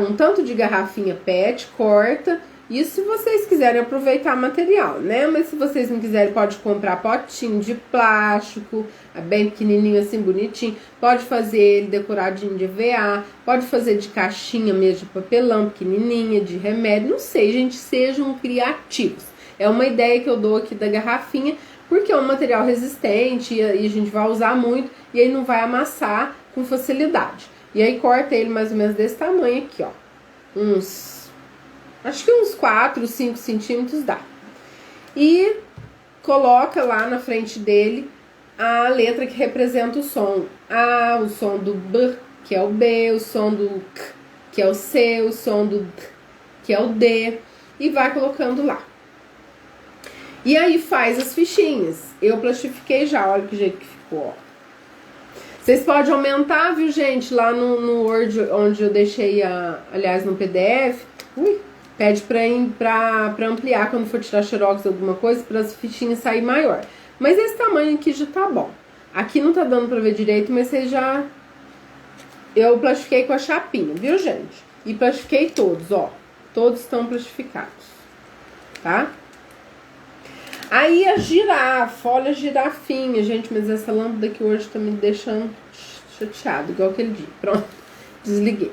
[SPEAKER 1] um tanto de garrafinha PET, corta. Isso se vocês quiserem aproveitar material, né? Mas se vocês não quiserem, pode comprar potinho de plástico, bem pequenininho assim, bonitinho. Pode fazer ele decoradinho de EVA, pode fazer de caixinha mesmo, de papelão, pequenininha, de remédio. Não sei, gente, sejam criativos. É uma ideia que eu dou aqui da garrafinha, porque é um material resistente e a gente vai usar muito e aí não vai amassar com facilidade. E aí corta ele mais ou menos desse tamanho aqui, ó. Acho que uns 4, 5 centímetros dá. E coloca lá na frente dele a letra que representa o som. O som do B, que é o B, o som do K, que é o C, o som do D, que é o D. E vai colocando lá. E aí faz as fichinhas. Eu plastifiquei já, olha que jeito que ficou, ó. Vocês podem aumentar, viu, gente? Lá no Word, onde eu deixei, aliás, no PDF. Pede pra ampliar quando for tirar xerox de alguma coisa, para as fichinhas sair maior. Mas esse tamanho aqui já tá bom. Aqui não tá dando pra ver direito, mas vocês já... Eu plastifiquei com a chapinha, viu, gente? E plastifiquei todos, ó. Todos estão plastificados, tá? Aí a girafa, olha a girafinha, gente, mas essa lâmpada aqui hoje tá me deixando chateado, igual aquele dia. Pronto, desliguei.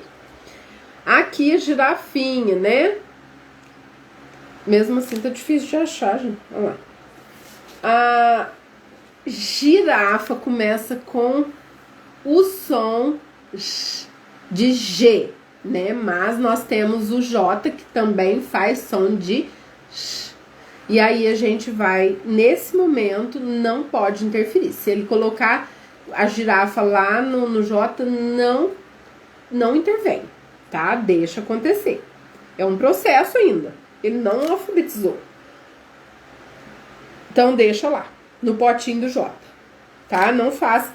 [SPEAKER 1] Aqui a girafinha, né? Mesmo assim tá difícil de achar, gente. Olha lá. A girafa começa com o som de G, né? Mas nós temos o J que também faz som de X. E aí a gente vai, nesse momento, não pode interferir. Se ele colocar a girafa lá no J, não intervém, tá? Deixa acontecer. É um processo ainda. Ele não alfabetizou. Então deixa lá, no potinho do J, tá? Não faz.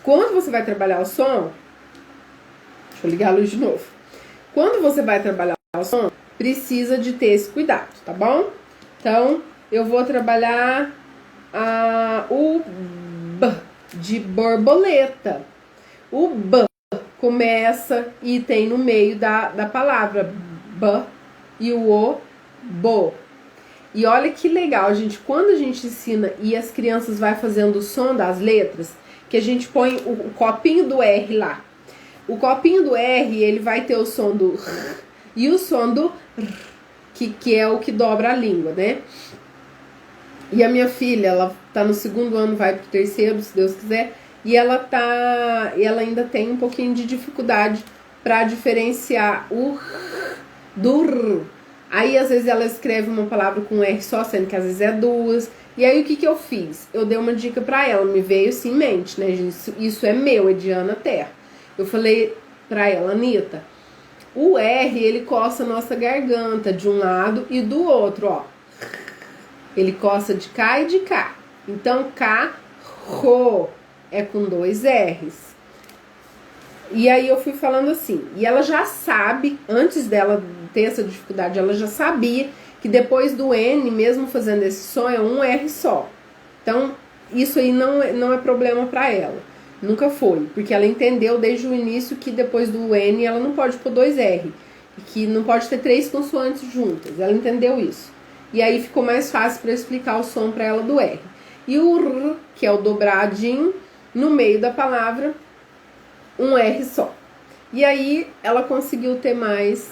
[SPEAKER 1] Quando você vai trabalhar o som, deixa eu ligar a luz de novo. Quando você vai trabalhar o som, precisa de ter esse cuidado, tá bom? Então, eu vou trabalhar o B de borboleta. O B começa e tem no meio da palavra B e o O, bo. E olha que legal, gente, quando a gente ensina e as crianças vai fazendo o som das letras, que a gente põe o copinho do R lá. O copinho do R, ele vai ter o som do R e o som do R, que é o que dobra a língua, né? E a minha filha, ela tá no 2º ano, vai pro 3º, se Deus quiser, e ela ainda tem um pouquinho de dificuldade para diferenciar o R do R. Aí, às vezes, ela escreve uma palavra com R só, sendo que às vezes é duas. E aí, o que eu fiz? Eu dei uma dica pra ela, me veio assim em mente, né, gente? Isso é meu, é de Ana Terra. Eu falei pra ela, Anitta, o R, ele coça a nossa garganta de um lado e do outro, ó. Ele coça de cá e de cá. Então, carro é com 2 R's. E aí eu fui falando assim, e ela já sabe, antes dela ter essa dificuldade, ela já sabia que depois do N, mesmo fazendo esse som, é um R só. Então, isso aí não é problema pra ela. Nunca foi, porque ela entendeu desde o início que depois do N ela não pode pôr 2 R, e que não pode ter 3 consoantes juntas. Ela entendeu isso. E aí ficou mais fácil para explicar o som para ela do R. E o R, que é o dobradinho, no meio da palavra, um R só. E aí ela conseguiu ter mais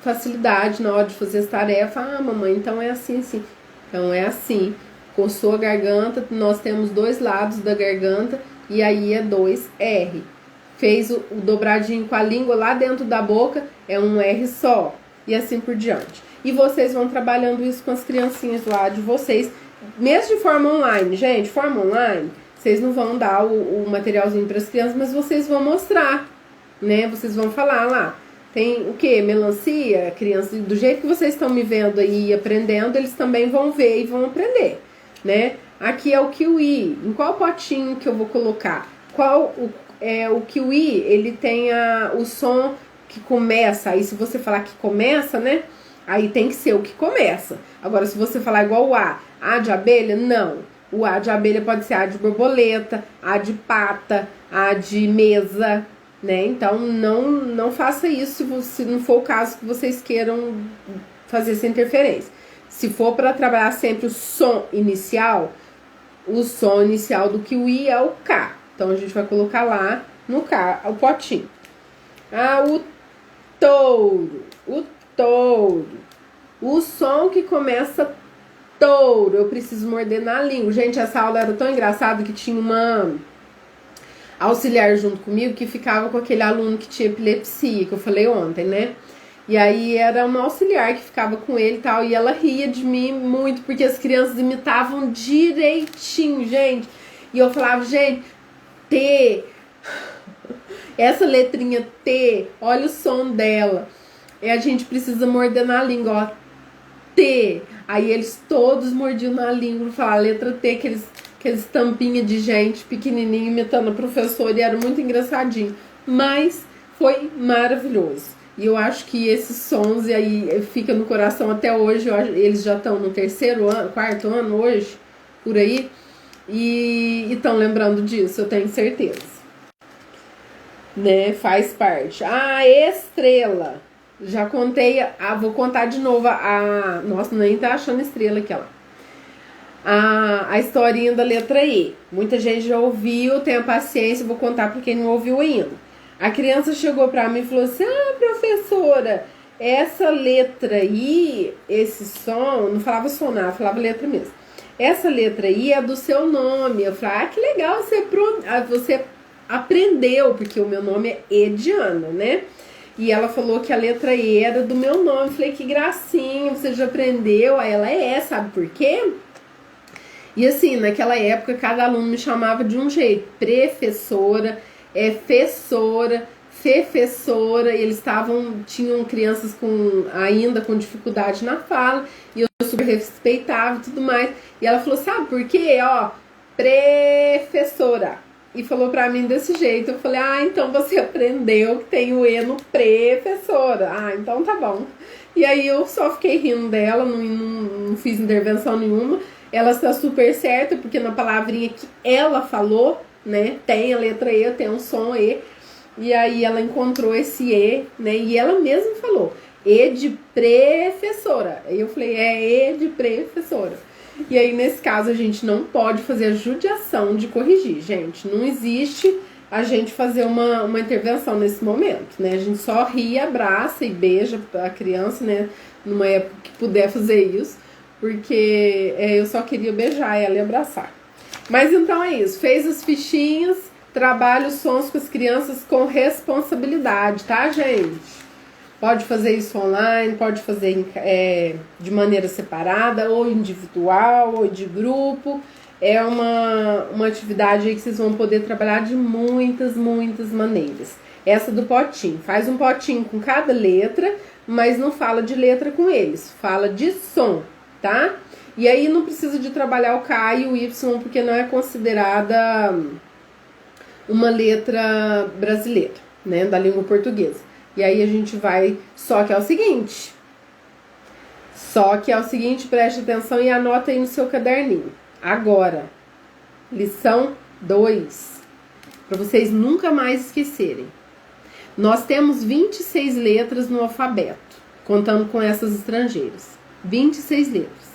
[SPEAKER 1] facilidade na hora de fazer as tarefas. Ah, mamãe, então é assim, assim. Então é assim. Coçou a garganta, nós temos 2 lados da garganta e aí é 2 R. Fez o dobradinho com a língua lá dentro da boca, é um R só. E assim por diante. E vocês vão trabalhando isso com as criancinhas lá de vocês, mesmo de forma online. Gente, forma online, vocês não vão dar o materialzinho para as crianças, mas vocês vão mostrar, né? Vocês vão falar lá. Tem o que? Melancia, crianças, do jeito que vocês estão me vendo aí aprendendo, eles também vão ver e vão aprender, né? Aqui é o kiwi. Em qual potinho que eu vou colocar? O kiwi, ele tem o som que começa. Aí se você falar que começa, né? Aí tem que ser o que começa. Agora, se você falar igual o A de abelha, não. O A de abelha pode ser A de borboleta, A de pata, A de mesa, né? Então, não faça isso se não for o caso que vocês queiram fazer essa interferência. Se for para trabalhar sempre o som inicial do kiwi é o K. Então, a gente vai colocar lá no K, o potinho. O touro. O som que começa touro. Eu preciso morder na língua. Gente, essa aula era tão engraçada que tinha uma auxiliar junto comigo que ficava com aquele aluno que tinha epilepsia, que eu falei ontem, né? E aí era uma auxiliar que ficava com ele e tal, e ela ria de mim muito, porque as crianças imitavam direitinho, gente. E eu falava, gente, T, essa letrinha T, olha o som dela. E a gente precisa morder na língua, ó, T. Aí eles todos mordiam na língua, falavam a letra T, aqueles tampinha de gente pequenininho imitando a professora, e era muito engraçadinho. Mas foi maravilhoso. E eu acho que esses sons, e aí fica no coração até hoje. Eles já estão no 4º ano hoje, por aí, e estão lembrando disso, eu tenho certeza. Né? Faz parte. Estrela. Já contei, vou contar de novo. Nossa, nem tá achando estrela aqui, ó. a historinha da letra E. Muita gente já ouviu, tenha paciência, vou contar para quem não ouviu ainda. A criança chegou para mim e falou assim: ah, professora, essa letra I, esse som, não falava sonar, falava letra mesmo. Essa letra I é do seu nome. Eu falei: ah, que legal, você aprendeu, porque o meu nome é Ediana, né? E ela falou que a letra E era do meu nome. Eu falei: que gracinha, você já aprendeu? Aí ela: sabe por quê? E assim, naquela época, cada aluno me chamava de um jeito: professora, fessora, fefessora, e eles tinham crianças ainda com dificuldade na fala, e eu super respeitava e tudo mais. E ela falou: sabe por quê? Ó, professora. E falou pra mim desse jeito. Eu falei: ah, então você aprendeu que tem o E no professora. Ah, então tá bom. E aí eu só fiquei rindo dela, não fiz intervenção nenhuma. Ela está super certa, porque na palavrinha que ela falou, né, tem a letra E, tem um som E, e aí ela encontrou esse E, né, e ela mesma falou: E de professora. Aí eu falei: E de professora. E aí, nesse caso, a gente não pode fazer a judiação de corrigir, gente. Não existe a gente fazer uma intervenção nesse momento, né? A gente só ri, abraça e beija a criança, né? Numa época que puder fazer isso, porque eu só queria beijar ela e abraçar. Mas então é isso. Fez as fichinhas, trabalha os sons com as crianças com responsabilidade, tá, gente? Pode fazer isso online, pode fazer de maneira separada, ou individual, ou de grupo. É uma atividade aí que vocês vão poder trabalhar de muitas maneiras. Essa do potinho. Faz um potinho com cada letra, mas não fala de letra com eles. Fala de som, tá? E aí não precisa de trabalhar o K e o Y, porque não é considerada uma letra brasileira, né? Da língua portuguesa. E aí a gente vai, só que é o seguinte, preste atenção e anota aí no seu caderninho. Agora, lição 2, para vocês nunca mais esquecerem. Nós temos 26 letras no alfabeto, contando com essas estrangeiras. 26 letras.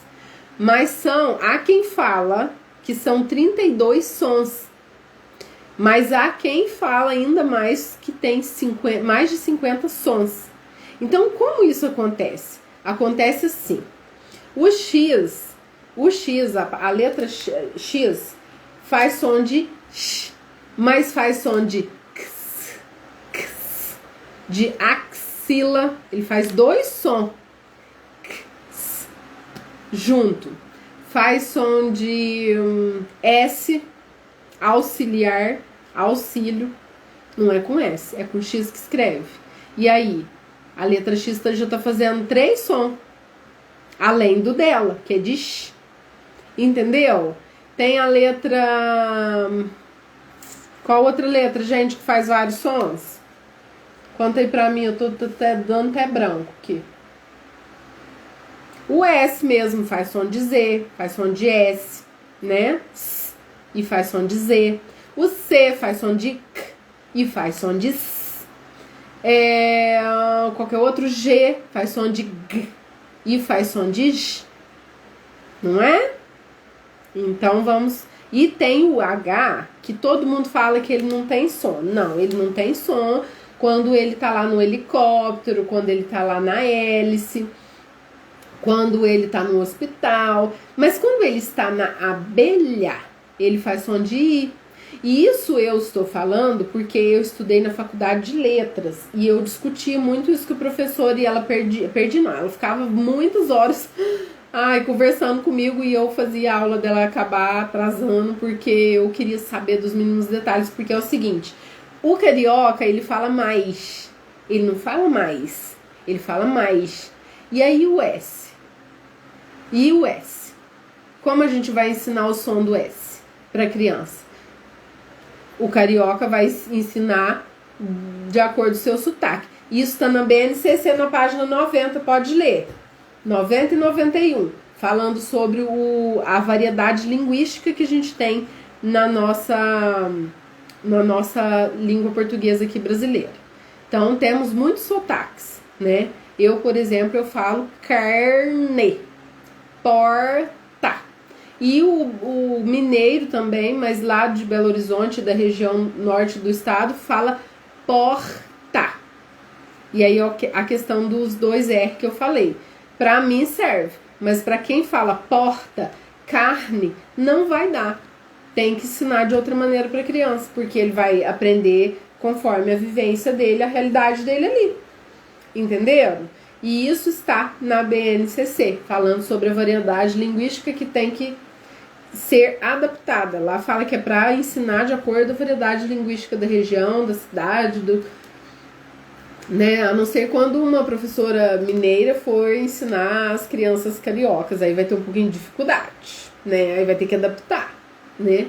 [SPEAKER 1] Mas há quem fala que são 32 sons. Mas há quem fala ainda mais que tem mais de 50 sons. Então, como isso acontece? Acontece assim. O X, a letra X, faz som de X, mas faz som de X, X, de axila. Ele faz 2 sons X, junto. Faz som de S, auxiliar, auxílio, não é com S, é com X que escreve. E aí, a letra X já tá fazendo 3 sons, além do dela, que é de X. Entendeu? Tem a letra... Qual outra letra, gente, que faz vários sons? Conta aí pra mim, eu tô até dando até branco aqui. O S mesmo faz som de Z, faz som de S, né? E faz som de Z. O C faz som de K e faz som de S. Qualquer outro G faz som de G e faz som de J. Não é? Então vamos... E tem o H, que todo mundo fala que ele não tem som. Não, ele não tem som quando ele tá lá no helicóptero, quando ele tá lá na hélice, quando ele tá no hospital. Mas quando ele está na abelha, ele faz som de I. E isso eu estou falando porque eu estudei na faculdade de letras e eu discutia muito isso com o professor e ela ela ficava muitas horas conversando comigo e eu fazia a aula dela acabar atrasando porque eu queria saber dos mínimos detalhes, porque é o seguinte, o carioca ele fala mais, ele não fala mais, ele fala mais. E aí o S? E o S? Como a gente vai ensinar o som do S para criança? O carioca vai ensinar de acordo com o seu sotaque. Isso está na BNCC, na página 90, pode ler. 90 e 91, falando sobre a variedade linguística que a gente tem na nossa língua portuguesa aqui brasileira. Então, temos muitos sotaques, né? Eu, por exemplo, eu falo carne, porta. E o mineiro também, mas lá de Belo Horizonte, da região norte do estado, fala porta. E aí a questão dos dois R que eu falei. Pra mim serve, mas pra quem fala porta, carne, não vai dar. Tem que ensinar de outra maneira pra criança, porque ele vai aprender conforme a vivência dele, a realidade dele ali. Entenderam? E isso está na BNCC, falando sobre a variedade linguística que tem que ser adaptada. Lá fala que é para ensinar de acordo com a variedade linguística da região, da cidade, né? A não ser quando uma professora mineira for ensinar as crianças cariocas, aí vai ter um pouquinho de dificuldade, né? Aí vai ter que adaptar, né?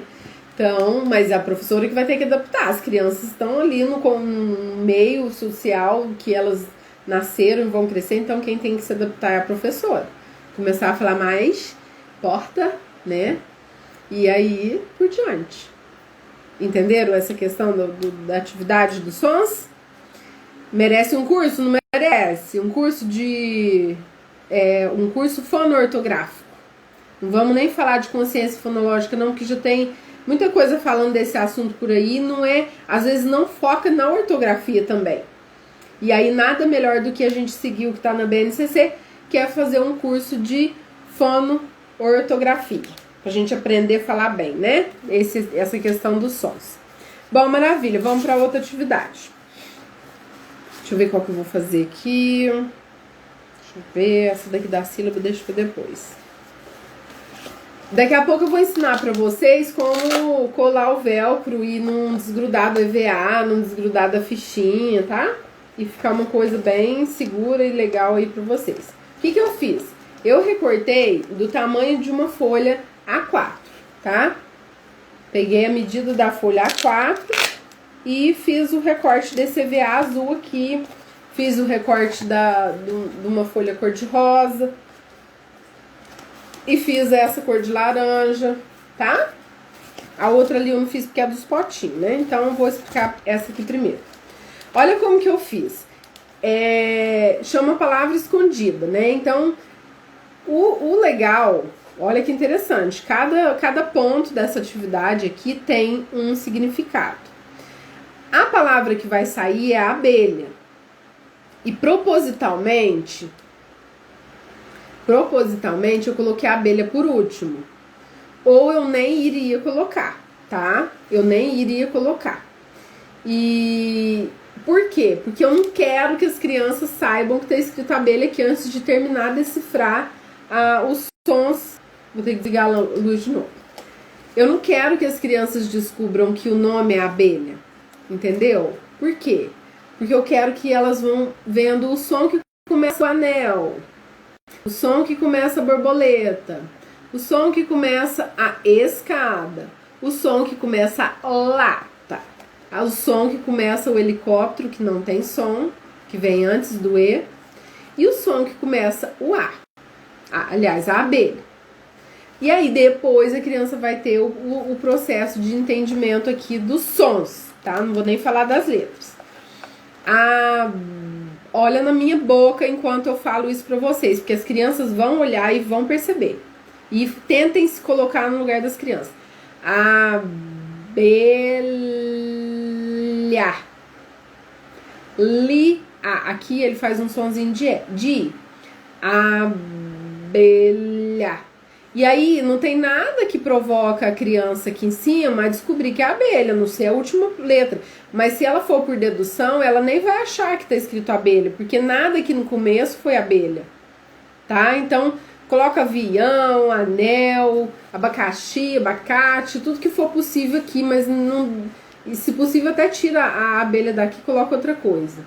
[SPEAKER 1] Então, mas é a professora que vai ter que adaptar. As crianças estão ali no meio social que elas nasceram e vão crescer, então quem tem que se adaptar é a professora. Começar a falar mais, porta, né? E aí, por diante. Entenderam essa questão da atividade dos sons? Merece um curso? Não merece. Um curso um curso fonoortográfico. Não vamos nem falar de consciência fonológica não, porque já tem muita coisa falando desse assunto por aí. Não é, às vezes não foca na ortografia também. E aí nada melhor do que a gente seguir o que está na BNCC, que é fazer um curso de fonoortografia. Pra gente aprender a falar bem, né? Essa questão dos sons. Bom, maravilha. Vamos para outra atividade. Deixa eu ver qual que eu vou fazer aqui. Deixa eu ver. Essa daqui da sílaba deixa pra depois. Daqui a pouco eu vou ensinar pra vocês como colar o velcro e não desgrudar do EVA, não desgrudar da fichinha, tá? E ficar uma coisa bem segura e legal aí pra vocês. O que eu fiz? Eu recortei do tamanho de uma folha A4, tá? Peguei a medida da folha A4 e fiz o recorte desse EVA azul aqui. Fiz o recorte de uma folha cor-de-rosa. E fiz essa cor de laranja, tá? A outra ali eu não fiz porque é dos potinhos, né? Então eu vou explicar essa aqui primeiro. Olha como que eu fiz. Chama palavra escondida, né? Então, o legal, olha que interessante. Cada ponto dessa atividade aqui tem um significado. A palavra que vai sair é a abelha. E propositalmente eu coloquei a abelha por último. Ou eu nem iria colocar, tá? Eu nem iria colocar. E por quê? Porque eu não quero que as crianças saibam que tá escrito abelha aqui antes de terminar de decifrar os sons. Vou ter que desligar a luz de novo. Eu não quero que as crianças descubram que o nome é abelha. Entendeu? Por quê? Porque eu quero que elas vão vendo o som que começa o anel, o som que começa a borboleta, o som que começa a escada, o som que começa a lata, o som que começa o helicóptero, que não tem som, que vem antes do E, e o som que começa o A. Aliás, a abelha. E aí depois a criança vai ter o processo de entendimento aqui dos sons, tá? Não vou nem falar das letras. Olha na minha boca enquanto eu falo isso pra vocês, porque as crianças vão olhar e vão perceber. E tentem se colocar no lugar das crianças. Abelha. Aqui ele faz um sonzinho de abelha. E aí não tem nada que provoca a criança aqui em cima a descobrir que é abelha, não sei a última letra. Mas se ela for por dedução, ela nem vai achar que tá escrito abelha, porque nada aqui no começo foi abelha, tá? Então coloca avião, anel, abacaxi, abacate, tudo que for possível aqui, mas não, se possível até tira a abelha daqui e coloca outra coisa.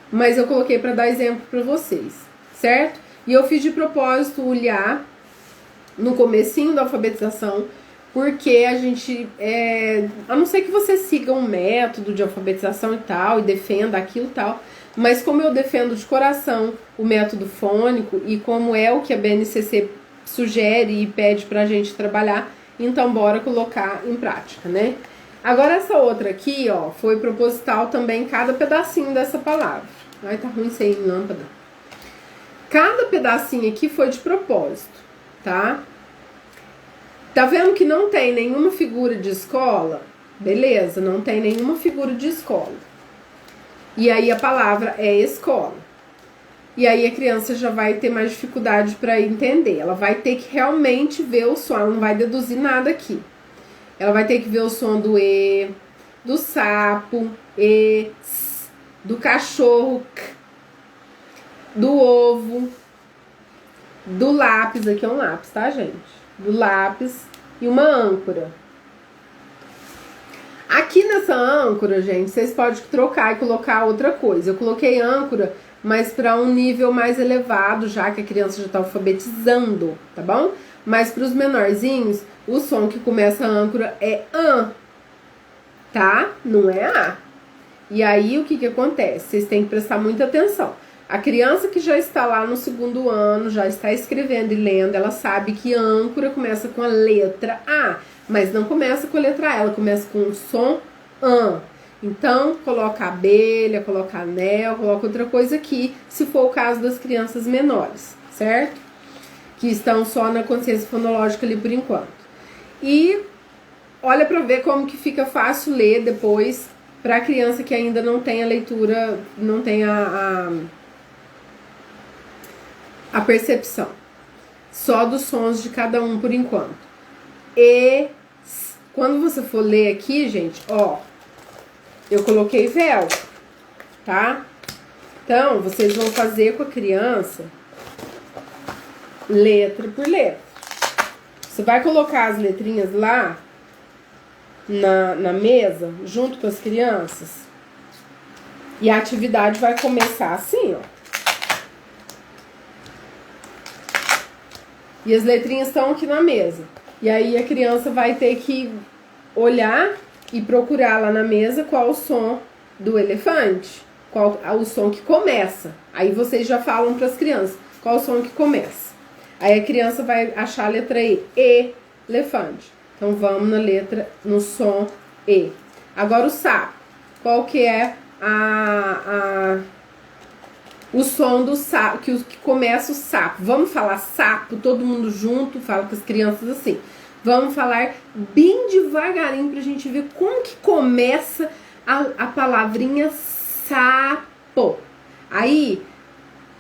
[SPEAKER 1] Mas eu coloquei para dar exemplo para vocês, certo? E eu fiz de propósito o lhá no comecinho da alfabetização, porque a gente, a não ser que você siga um método de alfabetização e tal, e defenda aquilo e tal, mas como eu defendo de coração o método fônico, e como é o que a BNCC sugere e pede pra gente trabalhar, então bora colocar em prática, né? Agora essa outra aqui, ó, foi proposital também, cada pedacinho dessa palavra. Ai, tá ruim sem lâmpada. Cada pedacinho aqui foi de propósito, tá? Tá vendo que não tem nenhuma figura de escola? Beleza, não tem nenhuma figura de escola. E aí a palavra é escola. E aí a criança já vai ter mais dificuldade para entender. Ela vai ter que realmente ver o som, ela não vai deduzir nada aqui. Ela vai ter que ver o som do E, do sapo, E, S, do cachorro, K, do ovo, do lápis, aqui é um lápis, tá, gente? Do lápis e uma âncora. Aqui nessa âncora, gente, vocês podem trocar e colocar outra coisa. Eu coloquei âncora, mas para um nível mais elevado, já que a criança já está alfabetizando, tá bom? Mas para os menorzinhos, o som que começa a âncora é ã, tá? Não é a. E aí, o que que acontece? Vocês têm que prestar muita atenção. A criança que já está lá no segundo ano, já está escrevendo e lendo, ela sabe que âncora começa com a letra A, mas não começa com a letra A, ela começa com o som ã. Então, coloca abelha, coloca anel, coloca outra coisa aqui, se for o caso das crianças menores, certo? Que estão só na consciência fonológica ali por enquanto. E olha para ver como que fica fácil ler depois para a criança que ainda não tem a leitura, não tem a percepção. Só dos sons de cada um por enquanto. E quando você for ler aqui, gente, ó, eu coloquei véu, tá? Então, vocês vão fazer com a criança letra por letra. Você vai colocar as letrinhas lá na mesa, junto com as crianças, e a atividade vai começar assim, ó. E as letrinhas estão aqui na mesa. E aí a criança vai ter que olhar e procurar lá na mesa qual o som do elefante, qual o som que começa. Aí vocês já falam para as crianças qual o som que começa. Aí a criança vai achar a letra E, elefante. Então vamos na letra, no som E. Agora o sapo. Qual que é o som do sapo, que começa o sapo? Vamos falar sapo, todo mundo junto, fala com as crianças assim. Vamos falar bem devagarinho pra gente ver como que começa a palavrinha sapo. Aí,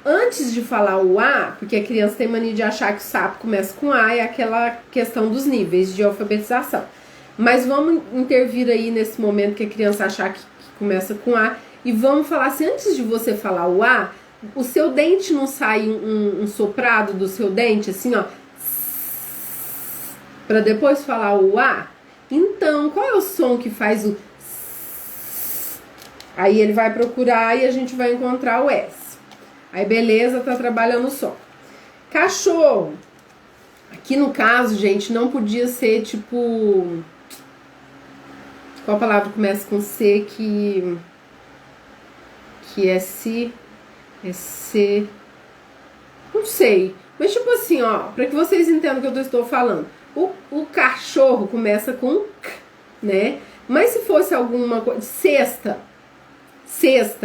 [SPEAKER 1] antes de falar o A, porque a criança tem mania de achar que o sapo começa com A, é aquela questão dos níveis de alfabetização. Mas vamos intervir aí nesse momento que a criança achar que começa com A, e vamos falar assim, antes de você falar o A, o seu dente não sai um soprado do seu dente, assim, ó, para depois falar o A? Então, qual é o som que faz o... Aí ele vai procurar e a gente vai encontrar o S. Aí beleza, tá trabalhando o som. Cachorro. Aqui no caso, gente, não podia ser tipo... Qual palavra começa com C que é se... É se... Não sei. Mas tipo assim, ó, pra que vocês entendam o que eu estou falando. O cachorro começa com K, né? Mas se fosse alguma coisa... Cesta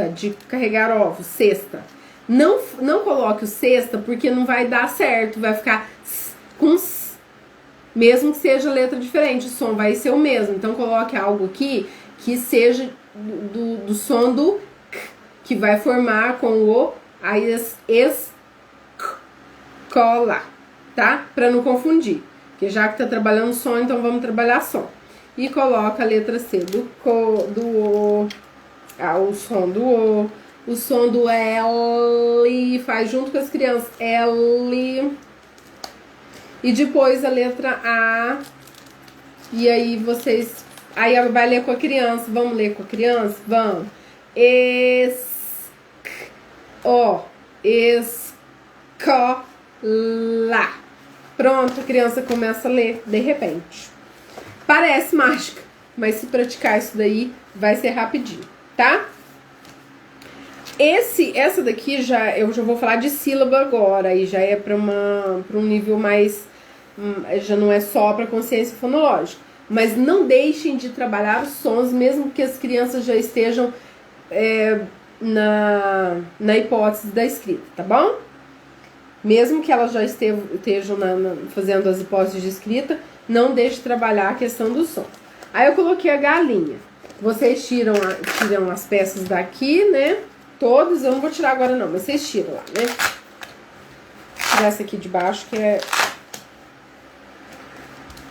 [SPEAKER 1] de carregar ovos, cesta. Não coloque o cesta porque não vai dar certo. Vai ficar com S. Mesmo que seja letra diferente, o som vai ser o mesmo. Então coloque algo aqui que seja do som do K, que vai formar com o escola, tá? Pra não confundir. Porque já que tá trabalhando som, então vamos trabalhar som. E coloca a letra C do O, o som do o som do L, faz junto com as crianças, L. E depois a letra A. E aí vocês... Aí vai ler com a criança. Vamos ler com a criança? Vamos. Escola. Pronto, a criança começa a ler de repente. Parece mágica, mas se praticar isso daí, vai ser rapidinho, tá? Essa daqui eu já vou falar de sílaba agora, e já é para um nível mais... já não é só para consciência fonológica. Mas não deixem de trabalhar os sons, mesmo que as crianças já estejam na hipótese da escrita, tá bom? Mesmo que elas já estejam fazendo as hipóteses de escrita, não deixe de trabalhar a questão do som. Aí eu coloquei a galinha. Vocês tiram as peças daqui, né? Todas, eu não vou tirar agora não, mas vocês tiram lá, né? Vou tirar essa aqui de baixo, que é...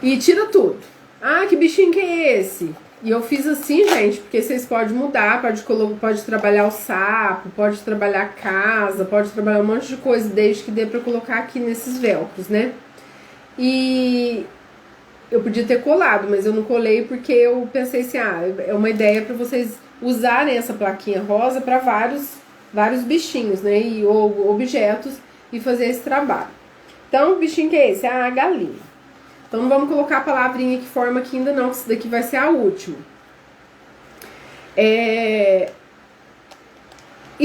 [SPEAKER 1] E tira tudo. Ah, que bichinho que é esse? E eu fiz assim, gente, porque vocês podem mudar, pode trabalhar o sapo, pode trabalhar a casa, pode trabalhar um monte de coisa, desde que dê pra colocar aqui nesses velcros, né? E eu podia ter colado, mas eu não colei porque eu pensei assim, é uma ideia pra vocês usarem essa plaquinha rosa pra vários bichinhos, né? Ou objetos e fazer esse trabalho. Então, o bichinho que é esse? A galinha. Então, não vamos colocar a palavrinha que forma aqui ainda não, que isso daqui vai ser a última. E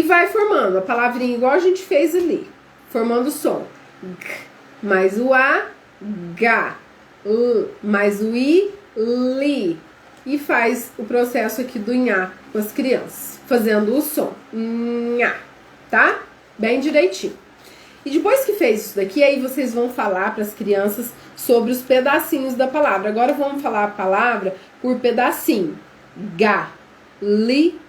[SPEAKER 1] vai formando a palavrinha igual a gente fez ali. Formando o som. G, mais o A, G, L, mais o I, LI. E faz o processo aqui do nhá com as crianças. Fazendo o som. Nhá. Tá? Bem direitinho. E depois que fez isso daqui, aí vocês vão falar para as crianças sobre os pedacinhos da palavra. Agora vamos falar a palavra por pedacinho. Galinha.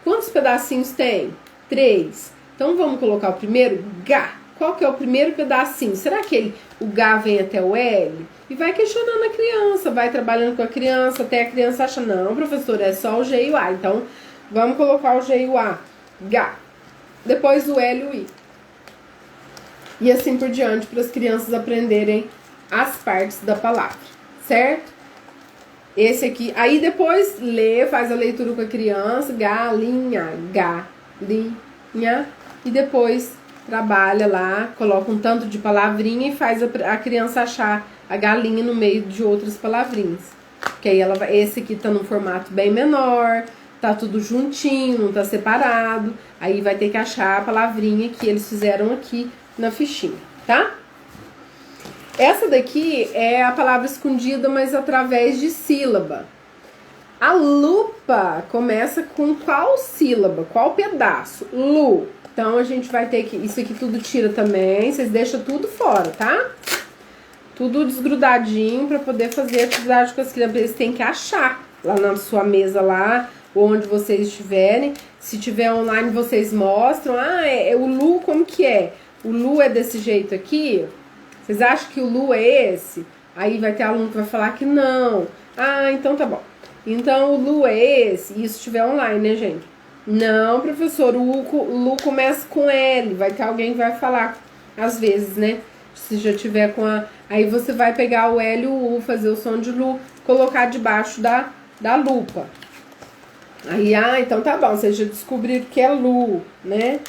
[SPEAKER 1] Quantos pedacinhos tem? 3. Então vamos colocar o primeiro, Gá. Qual que é o primeiro pedacinho? Será que o Gá vem até o L? E vai questionando a criança, vai trabalhando com a criança, até a criança acha, não, professor, é só o G e o A. Então vamos colocar o G e o A. Gá. Depois o L e o I. E assim por diante, para as crianças aprenderem as partes da palavra, certo? Esse aqui, aí depois lê, faz a leitura com a criança, galinha, galinha, e depois trabalha lá, coloca um tanto de palavrinha e faz a criança achar a galinha no meio de outras palavrinhas. Que aí esse aqui tá num formato bem menor, tá tudo juntinho, não tá separado, aí vai ter que achar a palavrinha que eles fizeram aqui na fichinha, tá? Essa daqui é a palavra escondida, mas através de sílaba. A lupa começa com qual sílaba? Qual pedaço? Lu. Então a gente vai ter que... Isso aqui tudo tira também, vocês deixam tudo fora, tá? Tudo desgrudadinho pra poder fazer atividade com as crianças. Eles têm que achar lá na sua mesa lá, onde vocês estiverem. Se tiver online, vocês mostram. O Lu como que é? O Lu é desse jeito aqui? Vocês acham que o Lu é esse? Aí vai ter aluno que vai falar que não. Então tá bom. Então o Lu é esse. E isso estiver online, né, gente? Não, professor, o Lu começa com L. Vai ter alguém que vai falar, às vezes, né? Se já tiver com a... Aí você vai pegar o L e o U, fazer o som de Lu, colocar debaixo da lupa. Aí, então tá bom, vocês já descobriram que é Lu, né?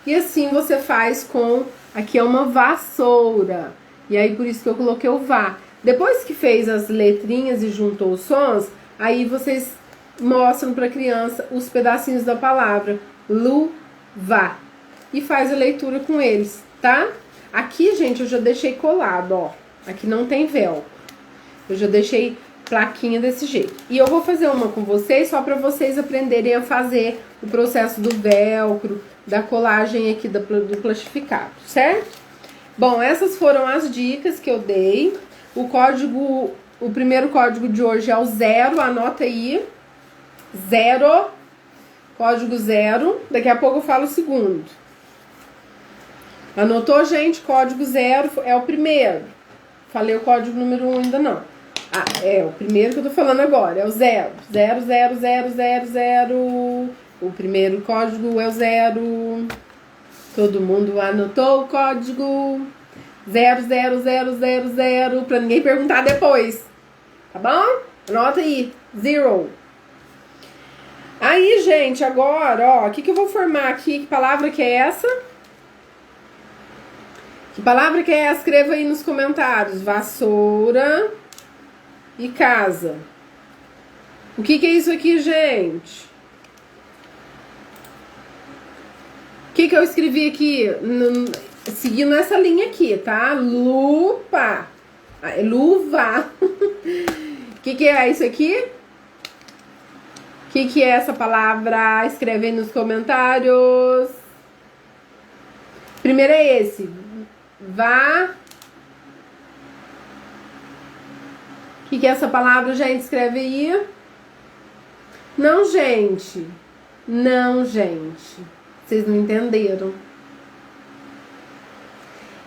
[SPEAKER 1] E assim você faz com... Aqui é uma vassoura. E aí por isso que eu coloquei o vá. Depois que fez as letrinhas e juntou os sons, aí vocês mostram pra criança os pedacinhos da palavra. Lu, vá. E faz a leitura com eles, tá? Aqui, gente, eu já deixei colado, ó. Aqui não tem velcro. Eu já deixei plaquinha desse jeito. E eu vou fazer uma com vocês, só pra vocês aprenderem a fazer o processo do velcro, da colagem aqui do plastificado, certo? Bom, essas foram as dicas que eu dei. O primeiro código de hoje é o 0, anota aí. 0, código 0. Daqui a pouco eu falo o segundo. Anotou, gente? Código 0 é o primeiro. Falei o código número 1 ainda não. É o primeiro que eu tô falando agora, é o 0. 0, 0, 0, 0, 0. O primeiro código é o 0. Todo mundo anotou o código 0, 0, 0, 0, 0, pra ninguém perguntar depois. Tá bom? Anota aí. 0. Aí, gente, agora, ó, o que eu vou formar aqui? Que palavra que é essa? Que palavra que é essa? Escreva aí nos comentários. Vassoura e casa. O que é isso aqui, gente? O que eu escrevi aqui? Seguindo essa linha aqui, tá? Lupa. Luva. O que é isso aqui? O que é essa palavra? Escreve aí nos comentários. Primeiro é esse. que é essa palavra, gente? Escreve aí. Não, gente. Não, gente. Vocês não entenderam.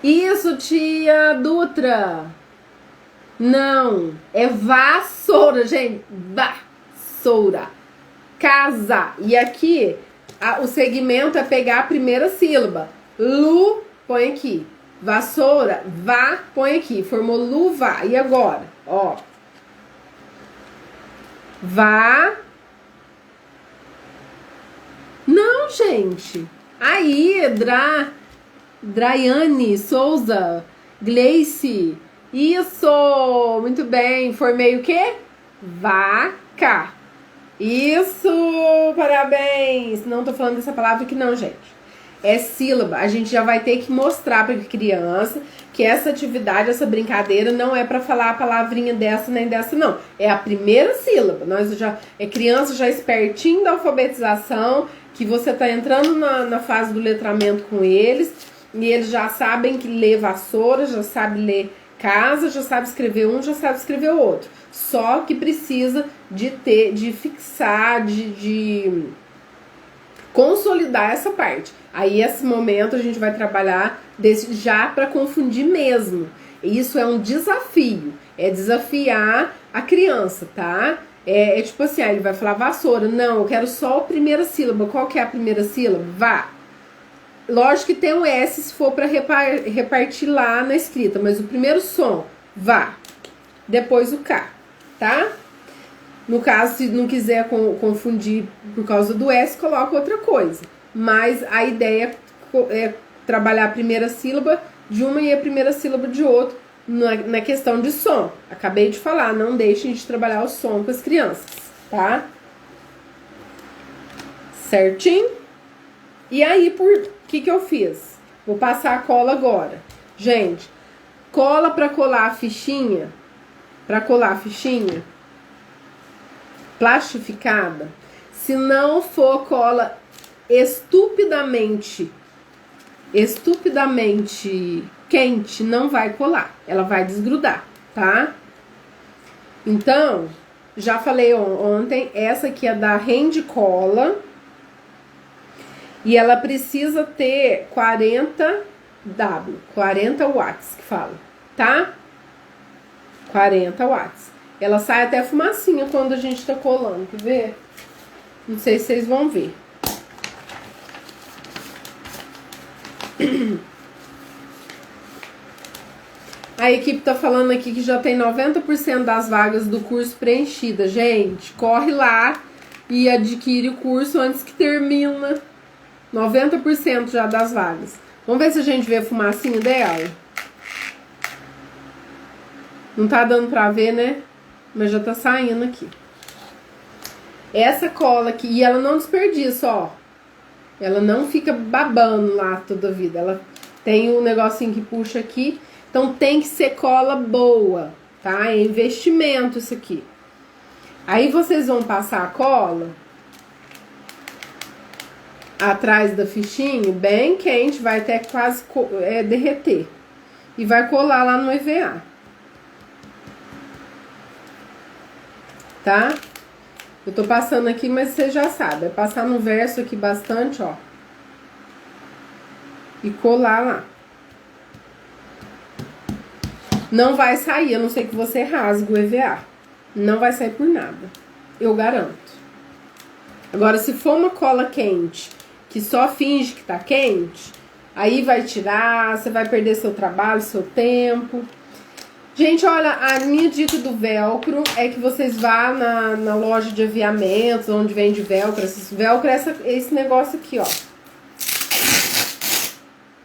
[SPEAKER 1] Isso, tia Dutra. Não. É vassoura, gente. Vassoura. Casa. E aqui, o segmento é pegar a primeira sílaba. Lu, põe aqui. Vassoura, vá, põe aqui. Formou luva. E agora? Ó. Vá. Não, gente. Aí, Draiane Souza, Gleice. Isso! Muito bem. Formei o quê? Vaca. Isso! Parabéns! Não tô falando dessa palavra aqui não, gente. É sílaba. A gente já vai ter que mostrar pra criança que essa atividade, essa brincadeira não é pra falar a palavrinha dessa nem dessa, não. É a primeira sílaba. É criança já espertinho da alfabetização, que você tá entrando na fase do letramento com eles, e eles já sabem que lê vassoura, já sabe ler casa, já sabe escrever um, já sabe escrever o outro. Só que precisa de fixar, de consolidar essa parte. Aí, esse momento, a gente vai trabalhar já para confundir mesmo. Isso é um desafio. É desafiar a criança, tá? É tipo assim, ele vai falar vassoura. Não, eu quero só a primeira sílaba. Qual que é a primeira sílaba? Vá. Lógico que tem o S se for para repartir lá na escrita, mas o primeiro som, vá. Depois o K, tá? No caso, se não quiser confundir por causa do S, coloca outra coisa. Mas a ideia é trabalhar a primeira sílaba de uma e a primeira sílaba de outro na questão de som. Acabei de falar, não deixem de trabalhar o som com as crianças, tá? Certinho? E aí, por que eu fiz? Vou passar a cola agora. Gente, cola para colar a fichinha, plastificada, se não for cola estupidamente quente, não vai colar, ela vai desgrudar, tá? Então, já falei ontem, essa aqui é da Rende Cola e ela precisa ter 40 watts que fala, tá? 40 watts. Ela sai até fumacinha quando a gente tá colando, quer ver? Não sei se vocês vão ver. A equipe tá falando aqui que já tem 90% das vagas do curso preenchida. Gente, corre lá e adquire o curso antes que termina. 90% já das vagas. Vamos ver se a gente vê a fumacinha dela. Não tá dando pra ver, né? Mas já tá saindo aqui. Essa cola aqui, e ela não desperdiça, ó. Ela não fica babando lá toda a vida. Ela tem um negocinho que puxa aqui. Então tem que ser cola boa, tá? É investimento isso aqui. Aí vocês vão passar a cola atrás da fichinha, bem quente, vai até quase derreter. E vai colar lá no EVA. Tá? Eu tô passando aqui, mas você já sabe. É passar no verso aqui bastante, ó. E colar lá. Não vai sair, a não ser que você rasgue o EVA. Não vai sair por nada. Eu garanto. Agora, se for uma cola quente, que só finge que tá quente, aí vai tirar, você vai perder seu trabalho, seu tempo. Gente, olha, a minha dica do velcro é que vocês vá na loja de aviamentos, onde vende velcro. Velcro é esse negócio aqui, ó.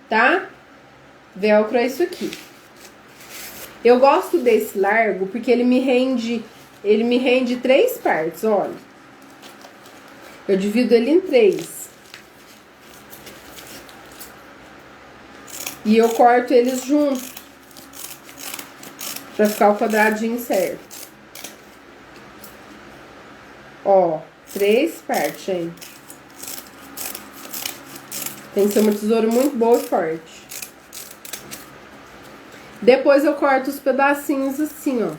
[SPEAKER 1] Tá? Velcro é isso aqui. Eu gosto desse largo porque ele me rende 3 partes, olha. Eu divido ele em 3. E eu corto eles juntos. Pra ficar o quadradinho certo. Ó, 3 partes, gente. Tem que ser uma tesoura muito boa e forte. Depois eu corto os pedacinhos assim, ó.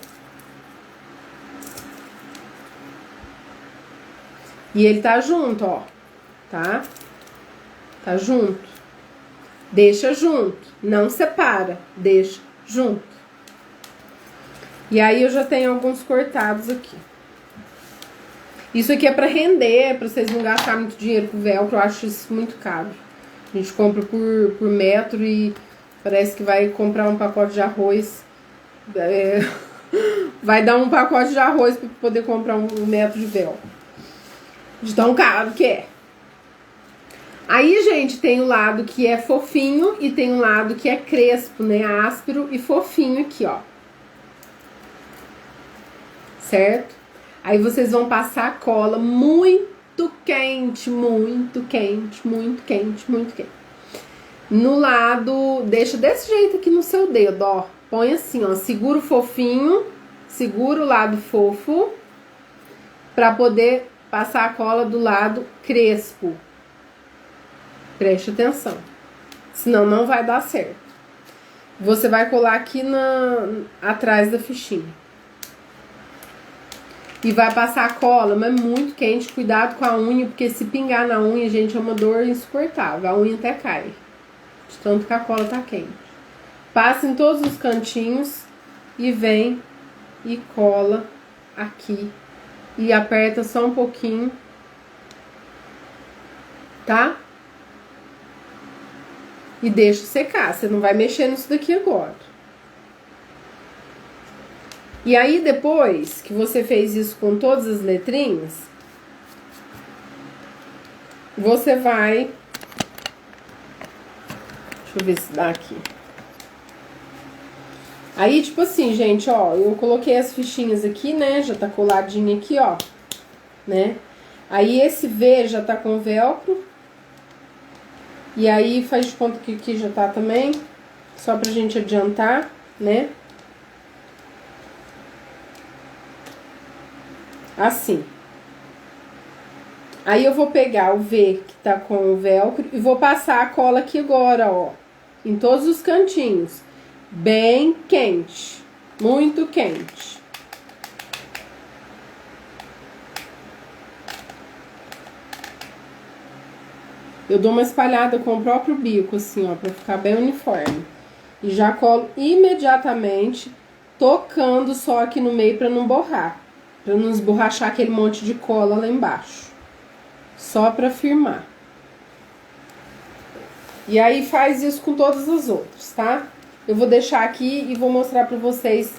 [SPEAKER 1] E ele tá junto, ó, tá? Tá junto. Deixa junto, não separa, deixa junto. E aí eu já tenho alguns cortados aqui. Isso aqui é pra render, pra vocês não gastarem muito dinheiro com velcro, eu acho isso muito caro. A gente compra por metro e parece que vai comprar um pacote de arroz. Vai dar um pacote de arroz pra poder comprar um metro de velcro. De tão caro que é. Aí, gente, tem o lado que é fofinho e tem o lado que é crespo, né? Áspero e fofinho aqui, ó. Certo? Aí vocês vão passar a cola muito quente, muito quente, muito quente, muito quente. No lado, deixa desse jeito aqui no seu dedo, ó. Põe assim, ó, segura o fofinho, segura o lado fofo, pra poder passar a cola do lado crespo. Preste atenção, senão não vai dar certo. Você vai colar aqui atrás da fichinha. E vai passar a cola, mas muito quente. Cuidado com a unha, porque se pingar na unha, gente, é uma dor insuportável. A unha até cai, de tanto que a cola tá quente. Passa em todos os cantinhos e vem e cola aqui. E aperta só um pouquinho, tá? E deixa secar, você não vai mexer nisso daqui agora. E aí, depois que você fez isso com todas as letrinhas, você vai... Deixa eu ver se dá aqui. Aí, tipo assim, gente, ó, eu coloquei as fichinhas aqui, né? Já tá coladinho aqui, ó, né? Aí, esse V já tá com velcro. E aí, faz de conta que aqui já tá também, só pra gente adiantar, né? Assim. Aí, eu vou pegar o V que tá com o velcro e vou passar a cola aqui agora, ó, em todos os cantinhos. Bem quente, muito quente. Eu dou uma espalhada com o próprio bico, assim, ó, pra ficar bem uniforme. E já colo imediatamente, tocando só aqui no meio pra não borrar. Pra não esborrachar aquele monte de cola lá embaixo. Só pra firmar. E aí faz isso com todas as outras, tá? Eu vou deixar aqui e vou mostrar pra vocês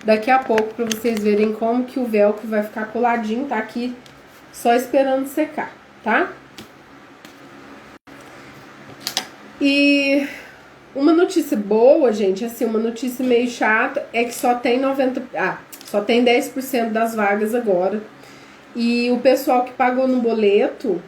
[SPEAKER 1] daqui a pouco, pra vocês verem como que o velcro vai ficar coladinho, tá aqui só esperando secar, tá? E uma notícia boa, gente, assim, uma notícia meio chata, é que só tem só tem 10% das vagas agora. E o pessoal que pagou no boleto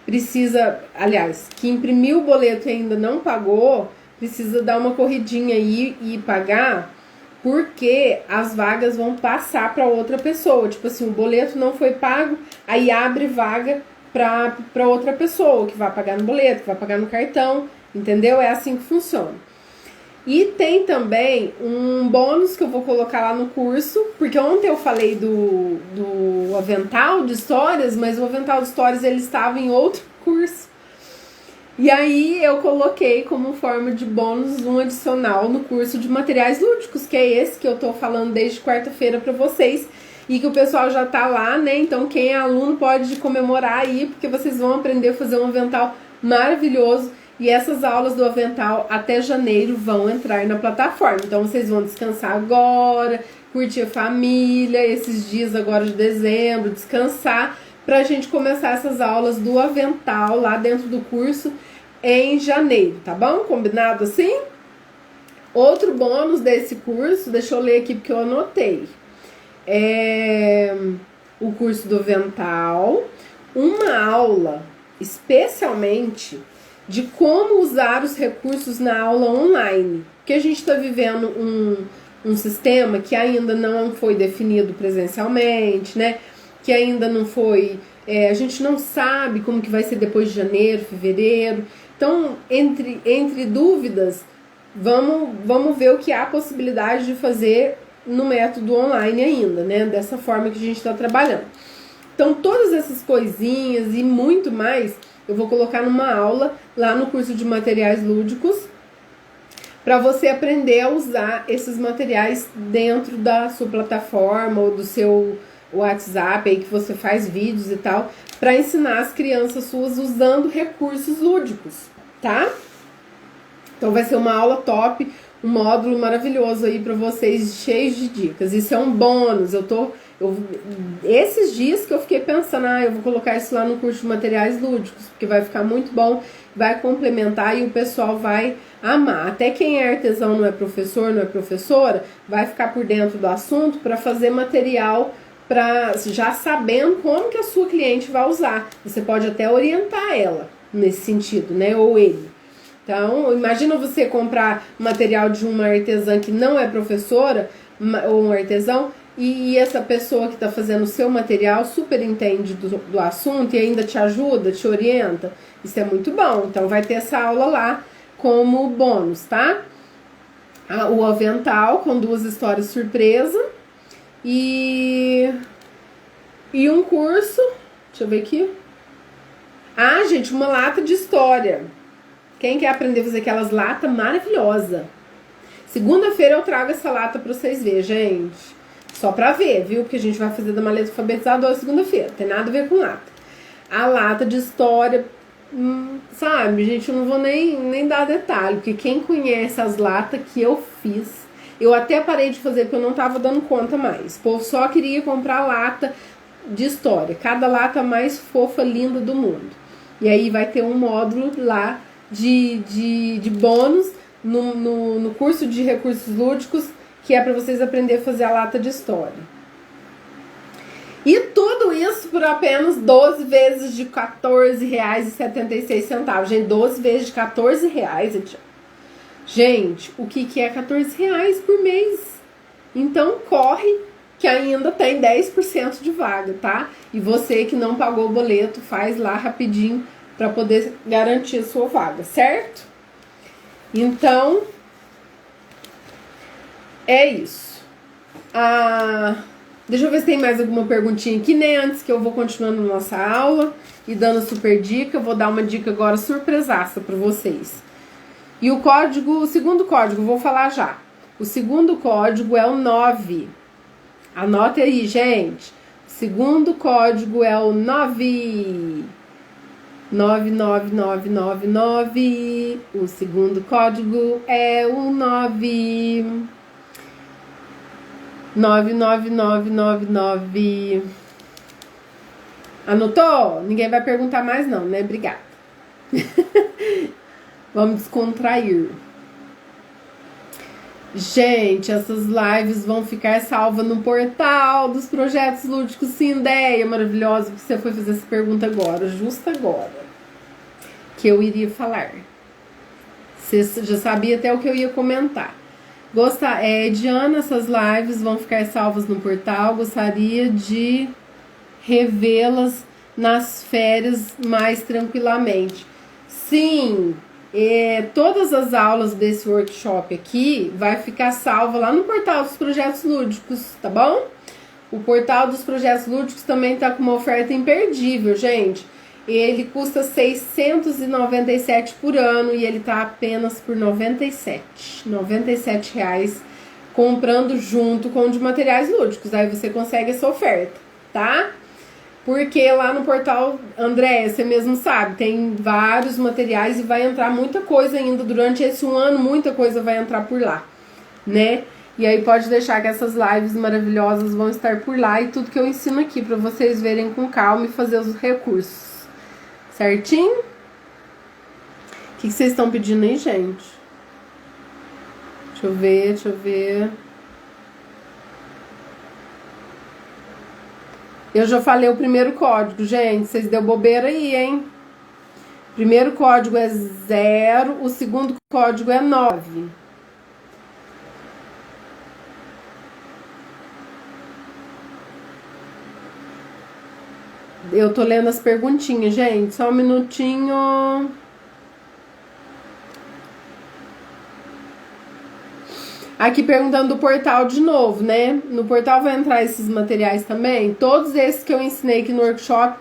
[SPEAKER 1] precisa, aliás, que imprimiu o boleto e ainda não pagou, precisa dar uma corridinha aí e pagar, porque as vagas vão passar para outra pessoa. Tipo assim, o boleto não foi pago, aí abre vaga para outra pessoa, que vai pagar no boleto, que vai pagar no cartão, entendeu? É assim que funciona. E tem também um bônus que eu vou colocar lá no curso, porque ontem eu falei do avental de histórias, mas o avental de histórias ele estava em outro curso. E aí eu coloquei como forma de bônus um adicional no curso de materiais lúdicos, que é esse que eu tô falando desde quarta-feira para vocês, e que o pessoal já tá lá, né? Então quem é aluno pode comemorar aí, porque vocês vão aprender a fazer um avental maravilhoso. E essas aulas do avental até janeiro vão entrar na plataforma. Então vocês vão descansar agora, curtir a família, esses dias agora de dezembro, descansar, pra gente começar essas aulas do avental lá dentro do curso em janeiro, tá bom? Combinado assim? Outro bônus desse curso, deixa eu ler aqui porque eu anotei. É o curso do avental, uma aula especialmente de como usar os recursos na aula online. Porque a gente está vivendo um sistema que ainda não foi definido presencialmente, né? Que ainda não foi... a gente não sabe como que vai ser depois de janeiro, fevereiro. Então, entre dúvidas, vamos ver o que há possibilidade de fazer no método online ainda, né? Dessa forma que a gente está trabalhando. Então, todas essas coisinhas e muito mais, eu vou colocar numa aula lá no curso de materiais lúdicos, para você aprender a usar esses materiais dentro da sua plataforma ou do seu WhatsApp, aí que você faz vídeos e tal, para ensinar as crianças suas usando recursos lúdicos, tá? Então vai ser uma aula top, um módulo maravilhoso aí para vocês, cheio de dicas. Isso é um bônus. Esses dias que eu fiquei pensando, eu vou colocar isso lá no curso de materiais lúdicos, porque vai ficar muito bom, vai complementar e o pessoal vai amar. Até quem é artesão, não é professor, não é professora, vai ficar por dentro do assunto para fazer material, já sabendo como que a sua cliente vai usar. Você pode até orientar ela nesse sentido, né? Ou ele. Então, imagina você comprar material de uma artesã que não é professora, ou um artesão, e essa pessoa que está fazendo o seu material super entende do assunto e ainda te ajuda, te orienta. Isso é muito bom. Então, vai ter essa aula lá como bônus, tá? O avental com 2 histórias surpresa e um curso, deixa eu ver aqui. Gente, uma lata de história. Quem quer aprender a fazer aquelas latas maravilhosas? Segunda-feira eu trago essa lata pra vocês verem, gente. Só pra ver, viu? Porque a gente vai fazer da maleta alfabetizadora segunda-feira. Tem nada a ver com lata. A lata de história, sabe, gente, eu não vou nem dar detalhe. Porque quem conhece as latas que eu fiz, eu até parei de fazer porque eu não tava dando conta mais. O povo só queria comprar lata de história. Cada lata mais fofa, linda do mundo. E aí vai ter um módulo lá de bônus no curso de recursos lúdicos, que é para vocês aprenderem a fazer a lata de história. E tudo isso por apenas 12 vezes de R$14,76. Gente, 12 vezes de R$14. Gente, o que é R$14 por mês? Então corre que ainda tem 10% de vaga, tá? E você que não pagou o boleto, faz lá rapidinho para poder garantir a sua vaga, certo? Então, é isso. Deixa eu ver se tem mais alguma perguntinha aqui, né? Antes que eu vou continuando nossa aula e dando super dica, eu vou dar uma dica agora surpresaça para vocês. E o segundo código, vou falar já. O segundo código é o 9. Anote aí, gente. O segundo código é o 9. 99999. O segundo código é o 9. 99999. Anotou? Ninguém vai perguntar mais não, né? Obrigada. Vamos descontrair. Gente, essas lives vão ficar salvas no portal dos projetos lúdicos Sim Ideia. Maravilhosa, que você foi fazer essa pergunta agora, justo agora, que eu iria falar. Você já sabia até o que eu ia comentar. Diana, essas lives vão ficar salvas no portal. Gostaria de revê-las nas férias mais tranquilamente. Sim, todas as aulas desse workshop aqui vai ficar salva lá no portal dos projetos lúdicos, tá bom? O portal dos projetos lúdicos também tá com uma oferta imperdível, gente. Ele custa R$697 por ano e ele tá apenas por R$97 reais, comprando junto com o de materiais lúdicos. Aí você consegue essa oferta, tá? Porque lá no portal, André, você mesmo sabe, tem vários materiais e vai entrar muita coisa ainda durante esse ano, muita coisa vai entrar por lá, né? E aí pode deixar que essas lives maravilhosas vão estar por lá e tudo que eu ensino aqui para vocês verem com calma e fazer os recursos. Certinho? O que vocês estão pedindo aí, gente? Deixa eu ver. Eu já falei o primeiro código, gente. Vocês deu bobeira aí, hein? Primeiro código é 0, o segundo código é 9. Eu tô lendo as perguntinhas, gente. Só um minutinho. Aqui perguntando do portal de novo, né? No portal vai entrar esses materiais também. Todos esses que eu ensinei aqui no workshop,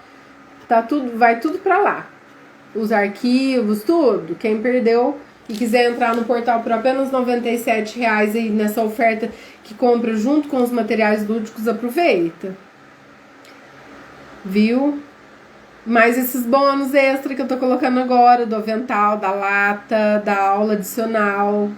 [SPEAKER 1] tá tudo, vai tudo pra lá. Os arquivos, tudo. Quem perdeu e quiser entrar no portal por apenas R$ 97,00 aí nessa oferta que compra junto com os materiais lúdicos, aproveita. Viu? Mais esses bônus extra que eu tô colocando agora, do avental, da lata, da aula adicional.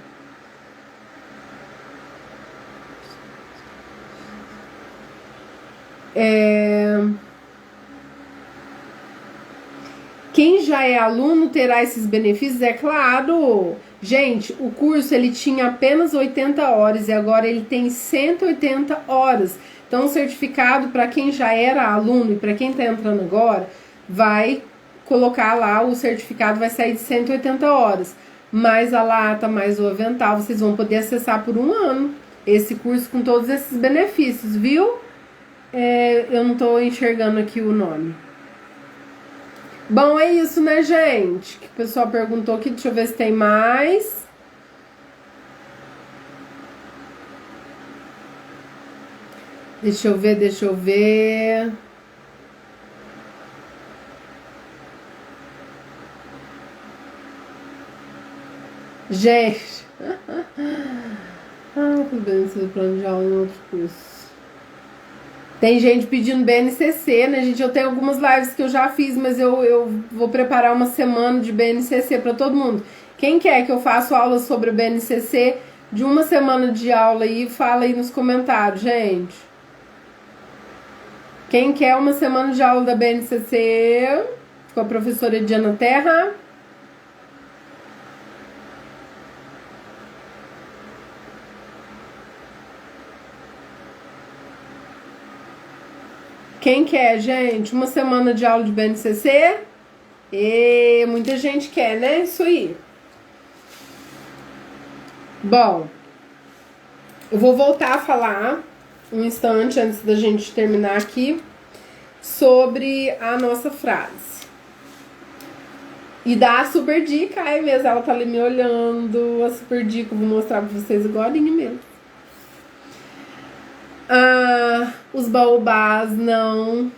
[SPEAKER 1] Quem já é aluno terá esses benefícios, é claro. Gente, o curso ele tinha apenas 80 horas e agora ele tem 180 horas. Então, o certificado para quem já era aluno e para quem está entrando agora, vai colocar lá, o certificado vai sair de 180 horas. Mais a lata, mais o avental, vocês vão poder acessar por 1 ano esse curso com todos esses benefícios, viu? Eu não estou enxergando aqui o nome. Bom, é isso, né, gente? Que o pessoal perguntou aqui. Deixa eu ver se tem mais. Deixa eu ver. Gente. Tudo bem, você plano de aula em outro curso. Tem gente pedindo BNCC, né, gente? Eu tenho algumas lives que eu já fiz, mas eu vou preparar uma semana de BNCC para todo mundo. Quem quer que eu faça aula sobre o BNCC de uma semana de aula aí, fala aí nos comentários, gente. Quem quer uma semana de aula da BNCC com a professora Diana Terra? Quem quer, gente? Uma semana de aula de BNCC? Muita gente quer, né? Isso aí. Bom, eu vou voltar a falar um instante antes da gente terminar aqui sobre a nossa frase. E dá a super dica, mesmo, ela tá ali me olhando, a super dica, eu vou mostrar pra vocês agora mesmo. Os baobás não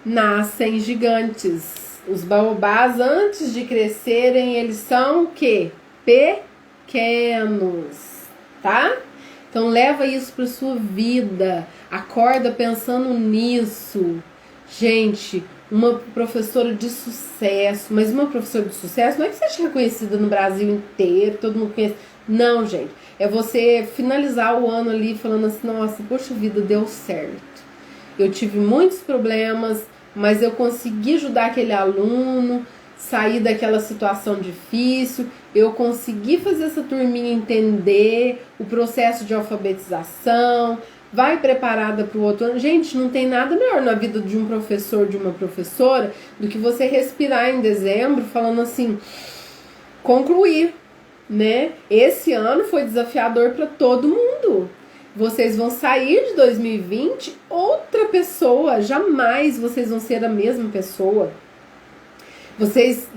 [SPEAKER 1] nascem gigantes. Os baobás, antes de crescerem, eles são o quê? Pequenos, tá? Então leva isso para sua vida. Acorda pensando nisso. Gente, uma professora de sucesso, mas uma professora de sucesso não é que seja reconhecida no Brasil inteiro, todo mundo conhece. Não, gente. É você finalizar o ano ali falando assim, nossa, poxa vida, deu certo. Eu tive muitos problemas, mas eu consegui ajudar aquele aluno, sair daquela situação difícil, eu consegui fazer essa turminha entender o processo de alfabetização, vai preparada para o outro ano. Gente, não tem nada melhor na vida de um professor, de uma professora, do que você respirar em dezembro falando assim, concluir, né? Esse ano foi desafiador para todo mundo. Vocês vão sair de 2020 outra pessoa, jamais vocês vão ser a mesma pessoa. Vocês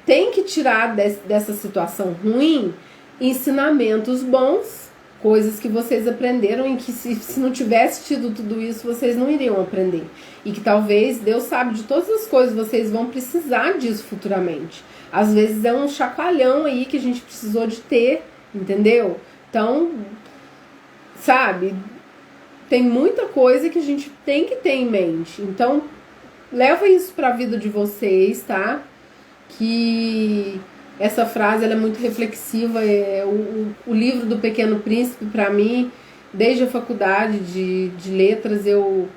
[SPEAKER 1] têm que tirar dessa situação ruim ensinamentos bons, coisas que vocês aprenderam e que se não tivesse tido tudo isso, vocês não iriam aprender. E que talvez, Deus sabe de todas as coisas, vocês vão precisar disso futuramente. Às vezes é um chacoalhão aí que a gente precisou de ter, entendeu? Então, sabe, tem muita coisa que a gente tem que ter em mente. Então, leva isso para a vida de vocês, tá? Que essa frase ela é muito reflexiva. O livro do Pequeno Príncipe, para mim, desde a faculdade de letras, eu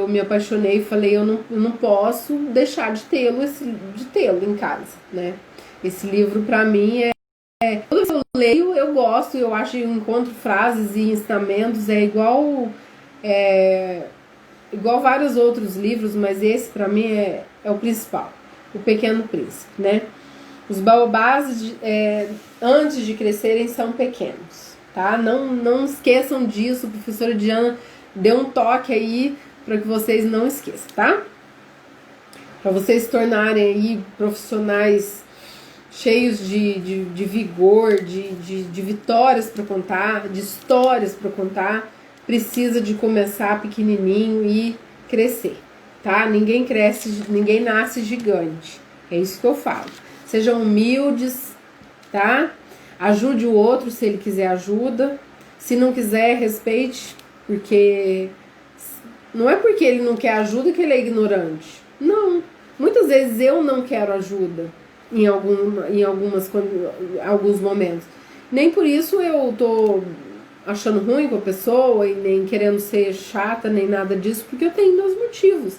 [SPEAKER 1] me apaixonei e falei, eu não posso deixar de tê-lo em casa, né? Esse livro, para mim, quando eu leio, eu gosto, eu acho, eu encontro frases e ensinamentos, igual vários outros livros, mas esse, para mim, é o principal. O Pequeno Príncipe, né? Os baobás, antes de crescerem, são pequenos, tá? Não esqueçam disso. A professora Diana deu um toque aí para que vocês não esqueçam, tá? Para vocês se tornarem aí profissionais cheios de vigor, de vitórias para contar, de histórias para contar, precisa de começar pequenininho e crescer, tá? Ninguém cresce, ninguém nasce gigante. É isso que eu falo. Sejam humildes, tá? Ajude o outro se ele quiser ajuda. Se não quiser, respeite, porque não é porque ele não quer ajuda que ele é ignorante. Não. Muitas vezes eu não quero ajuda em alguns momentos. Nem por isso eu tô achando ruim com a pessoa e nem querendo ser chata, nem nada disso, porque eu tenho meus motivos.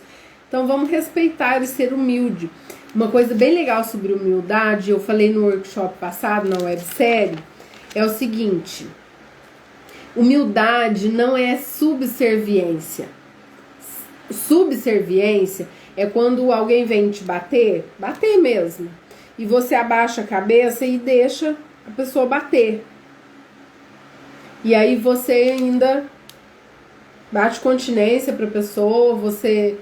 [SPEAKER 1] Então vamos respeitar e ser humilde. Uma coisa bem legal sobre humildade, eu falei no workshop passado, na websérie, é o seguinte: humildade não é subserviência. Subserviência é quando alguém vem te bater mesmo, e você abaixa a cabeça e deixa a pessoa bater. E aí você ainda bate continência pra pessoa, você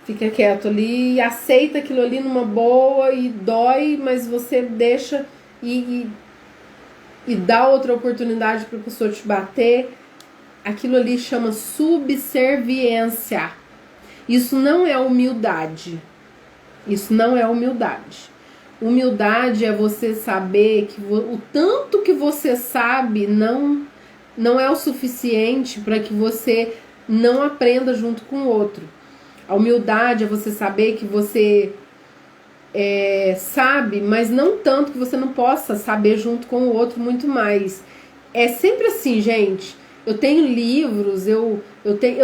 [SPEAKER 1] fica quieto ali e aceita aquilo ali numa boa e dói, mas você deixa e dá outra oportunidade pra pessoa te bater. Aquilo ali chama subserviência. Isso não é humildade. Isso não é humildade. Humildade é você saber que o tanto que você sabe não é o suficiente para que você não aprenda junto com o outro. A humildade é você saber que você sabe, mas não tanto que você não possa saber junto com o outro muito mais. É sempre assim, gente. Eu tenho livros, eu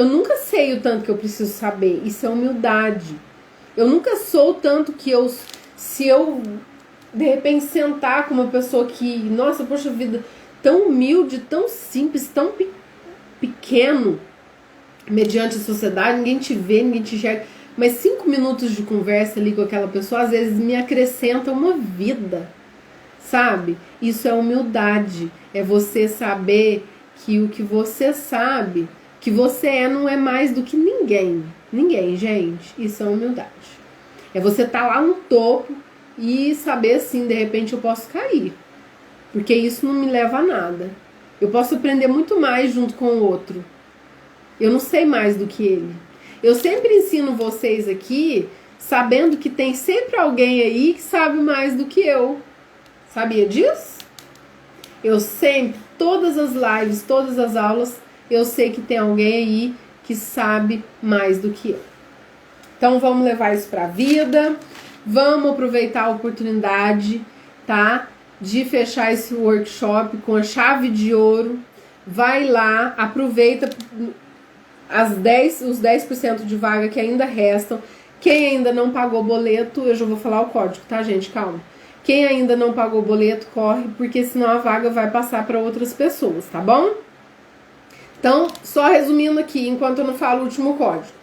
[SPEAKER 1] nunca sei o tanto que eu preciso saber. Isso é humildade. Eu nunca sou o tanto que se eu de repente sentar com uma pessoa que, nossa, poxa vida, tão humilde, tão simples, tão pequeno, mediante a sociedade, ninguém te vê, ninguém te enxerga, mas 5 minutos de conversa ali com aquela pessoa, às vezes me acrescenta uma vida, sabe? Isso é humildade, é você saber que o que você sabe, que você não é mais do que ninguém. Ninguém, gente. Isso é humildade. É você estar lá no topo e saber assim, de repente eu posso cair. Porque isso não me leva a nada. Eu posso aprender muito mais junto com o outro. Eu não sei mais do que ele. Eu sempre ensino vocês aqui, sabendo que tem sempre alguém aí que sabe mais do que eu. Sabia disso? Eu sempre, todas as lives, todas as aulas, eu sei que tem alguém aí que sabe mais do que eu. Então vamos levar isso pra vida, vamos aproveitar a oportunidade, tá? De fechar esse workshop com a chave de ouro. Vai lá, aproveita os 10% de vaga que ainda restam. Quem ainda não pagou boleto, eu já vou falar o código, tá, gente? Calma. Quem ainda não pagou boleto, corre, porque senão a vaga vai passar para outras pessoas, tá bom? Então, só resumindo aqui, enquanto eu não falo o último código.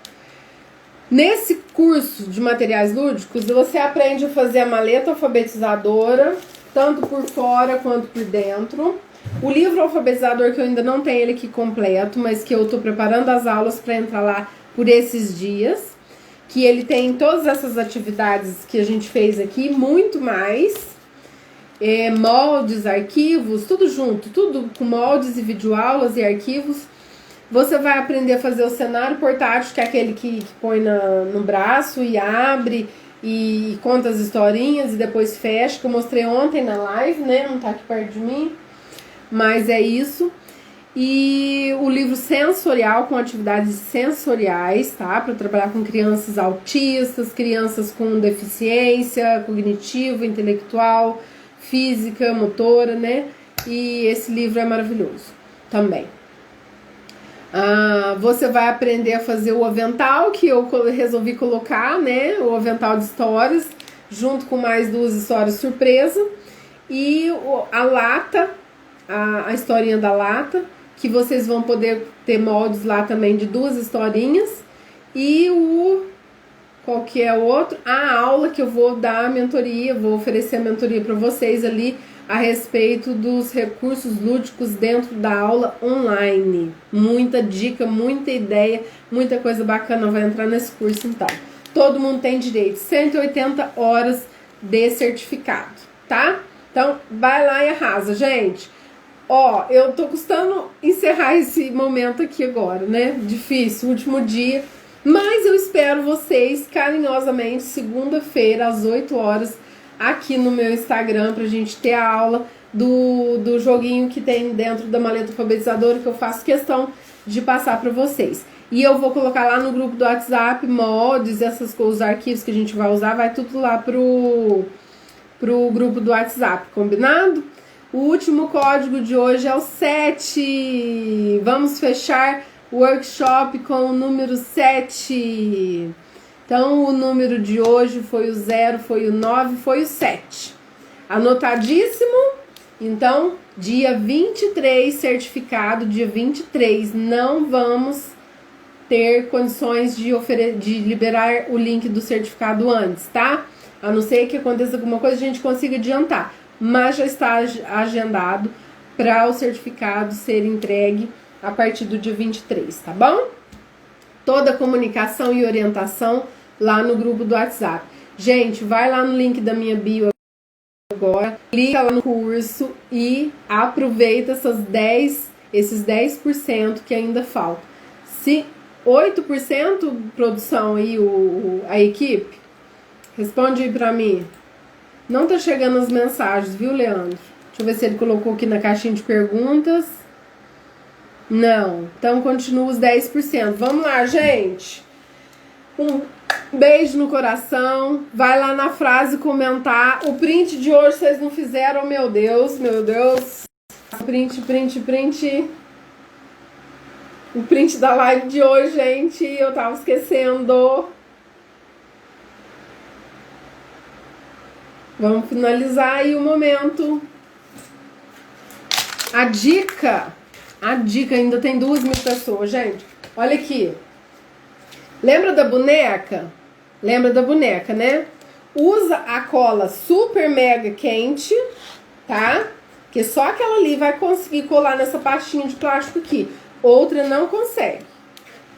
[SPEAKER 1] Nesse curso de materiais lúdicos, você aprende a fazer a maleta alfabetizadora, tanto por fora quanto por dentro. O livro alfabetizador, que eu ainda não tenho ele aqui completo, mas que eu tô preparando as aulas para entrar lá por esses dias. Que ele tem todas essas atividades que a gente fez aqui, muito mais. Moldes, arquivos, tudo junto, tudo com moldes e videoaulas e arquivos. Você vai aprender a fazer o cenário portátil, que é aquele que põe no braço e abre e conta as historinhas e depois fecha, que eu mostrei ontem na live, né? Não tá aqui perto de mim, mas é isso. E o livro sensorial, com atividades sensoriais, tá? Para trabalhar com crianças autistas, crianças com deficiência cognitiva, intelectual, física, motora, né? E esse livro é maravilhoso também. Você vai aprender a fazer o avental, que eu resolvi colocar, né? O avental de histórias, junto com mais 2 histórias surpresa. E a lata, a historinha da lata, que vocês vão poder ter moldes lá também de 2 historinhas. E qual que é o outro? A aula que eu vou dar a mentoria, vou oferecer a mentoria para vocês ali a respeito dos recursos lúdicos dentro da aula online. Muita dica, muita ideia, muita coisa bacana vai entrar nesse curso então. Todo mundo tem direito. 180 horas de certificado, tá? Então, vai lá e arrasa, gente. Ó, eu tô custando encerrar esse momento aqui agora, né? Difícil, último dia. Mas eu espero vocês carinhosamente segunda-feira, às 8 horas, aqui no meu Instagram, pra gente ter a aula do joguinho que tem dentro da maleta alfabetizadora, que eu faço questão de passar pra vocês. E eu vou colocar lá no grupo do WhatsApp, moldes, essas coisas, os arquivos que a gente vai usar, vai tudo lá pro grupo do WhatsApp, combinado? O último código de hoje é o 7. Vamos fechar o workshop com o número 7. Então, o número de hoje foi o 0, foi o 9, foi o 7. Anotadíssimo? Então, dia 23, certificado, dia 23, não vamos ter condições de liberar o link do certificado antes, tá? A não ser que aconteça alguma coisa, a gente consiga adiantar. Mas já está agendado para o certificado ser entregue a partir do dia 23, tá bom? Toda a comunicação e orientação lá no grupo do WhatsApp. Gente, vai lá no link da minha bio agora, clica lá no curso e aproveita esses 10% que ainda faltam. Se 8% produção aí, a equipe, responde aí pra mim. Não tá chegando as mensagens, viu, Leandro? Deixa eu ver se ele colocou aqui na caixinha de perguntas. Não. Então, continua os 10%. Vamos lá, gente. Um beijo no coração. Vai lá na frase comentar. O print de hoje vocês não fizeram, meu Deus, meu Deus. Print. O print da live de hoje, gente. Eu tava esquecendo. Vamos finalizar aí o momento. A dica, ainda tem 2.000 pessoas, gente. Olha aqui. Lembra da boneca? Lembra da boneca, né? Usa a cola super mega quente, tá? Que só aquela ali vai conseguir colar nessa pastinha de plástico aqui. Outra não consegue.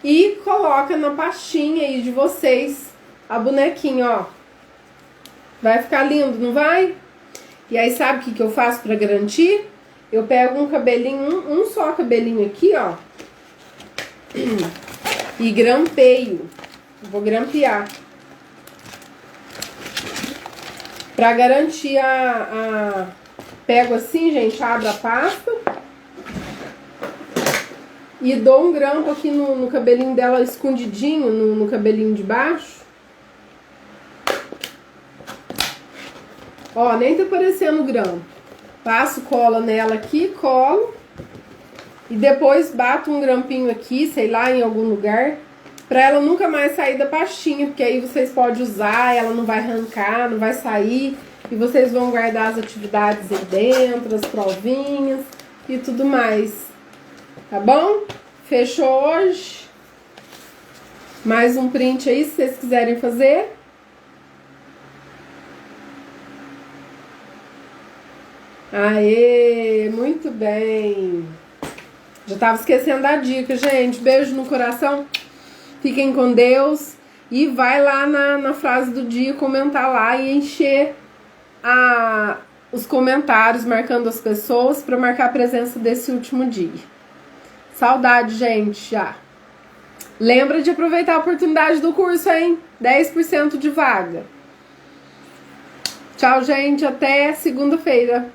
[SPEAKER 1] E coloca na pastinha aí de vocês a bonequinha, ó. Vai ficar lindo, não vai? E aí, sabe o que eu faço pra garantir? Eu pego um cabelinho, um só cabelinho aqui, ó. E grampeio. Vou grampear. Pra garantir Pego assim, gente, abro a pasta. E dou um grampo aqui no cabelinho dela, escondidinho, no cabelinho de baixo. Ó, nem tá aparecendo o grampo. Passo cola nela aqui, colo. E depois bato um grampinho aqui, sei lá, em algum lugar. Pra ela nunca mais sair da pastinha. Porque aí vocês podem usar, ela não vai arrancar, não vai sair. E vocês vão guardar as atividades aí dentro, as provinhas e tudo mais. Tá bom? Fechou hoje. Mais um print aí, se vocês quiserem fazer. Aê, muito bem. Já tava esquecendo da dica, gente. Beijo no coração. Fiquem com Deus. E vai lá na frase do dia, comentar lá e encher os comentários, marcando as pessoas para marcar a presença desse último dia. Saudade, gente, já. Lembra de aproveitar a oportunidade do curso, hein? 10% de vaga. Tchau, gente. Até segunda-feira.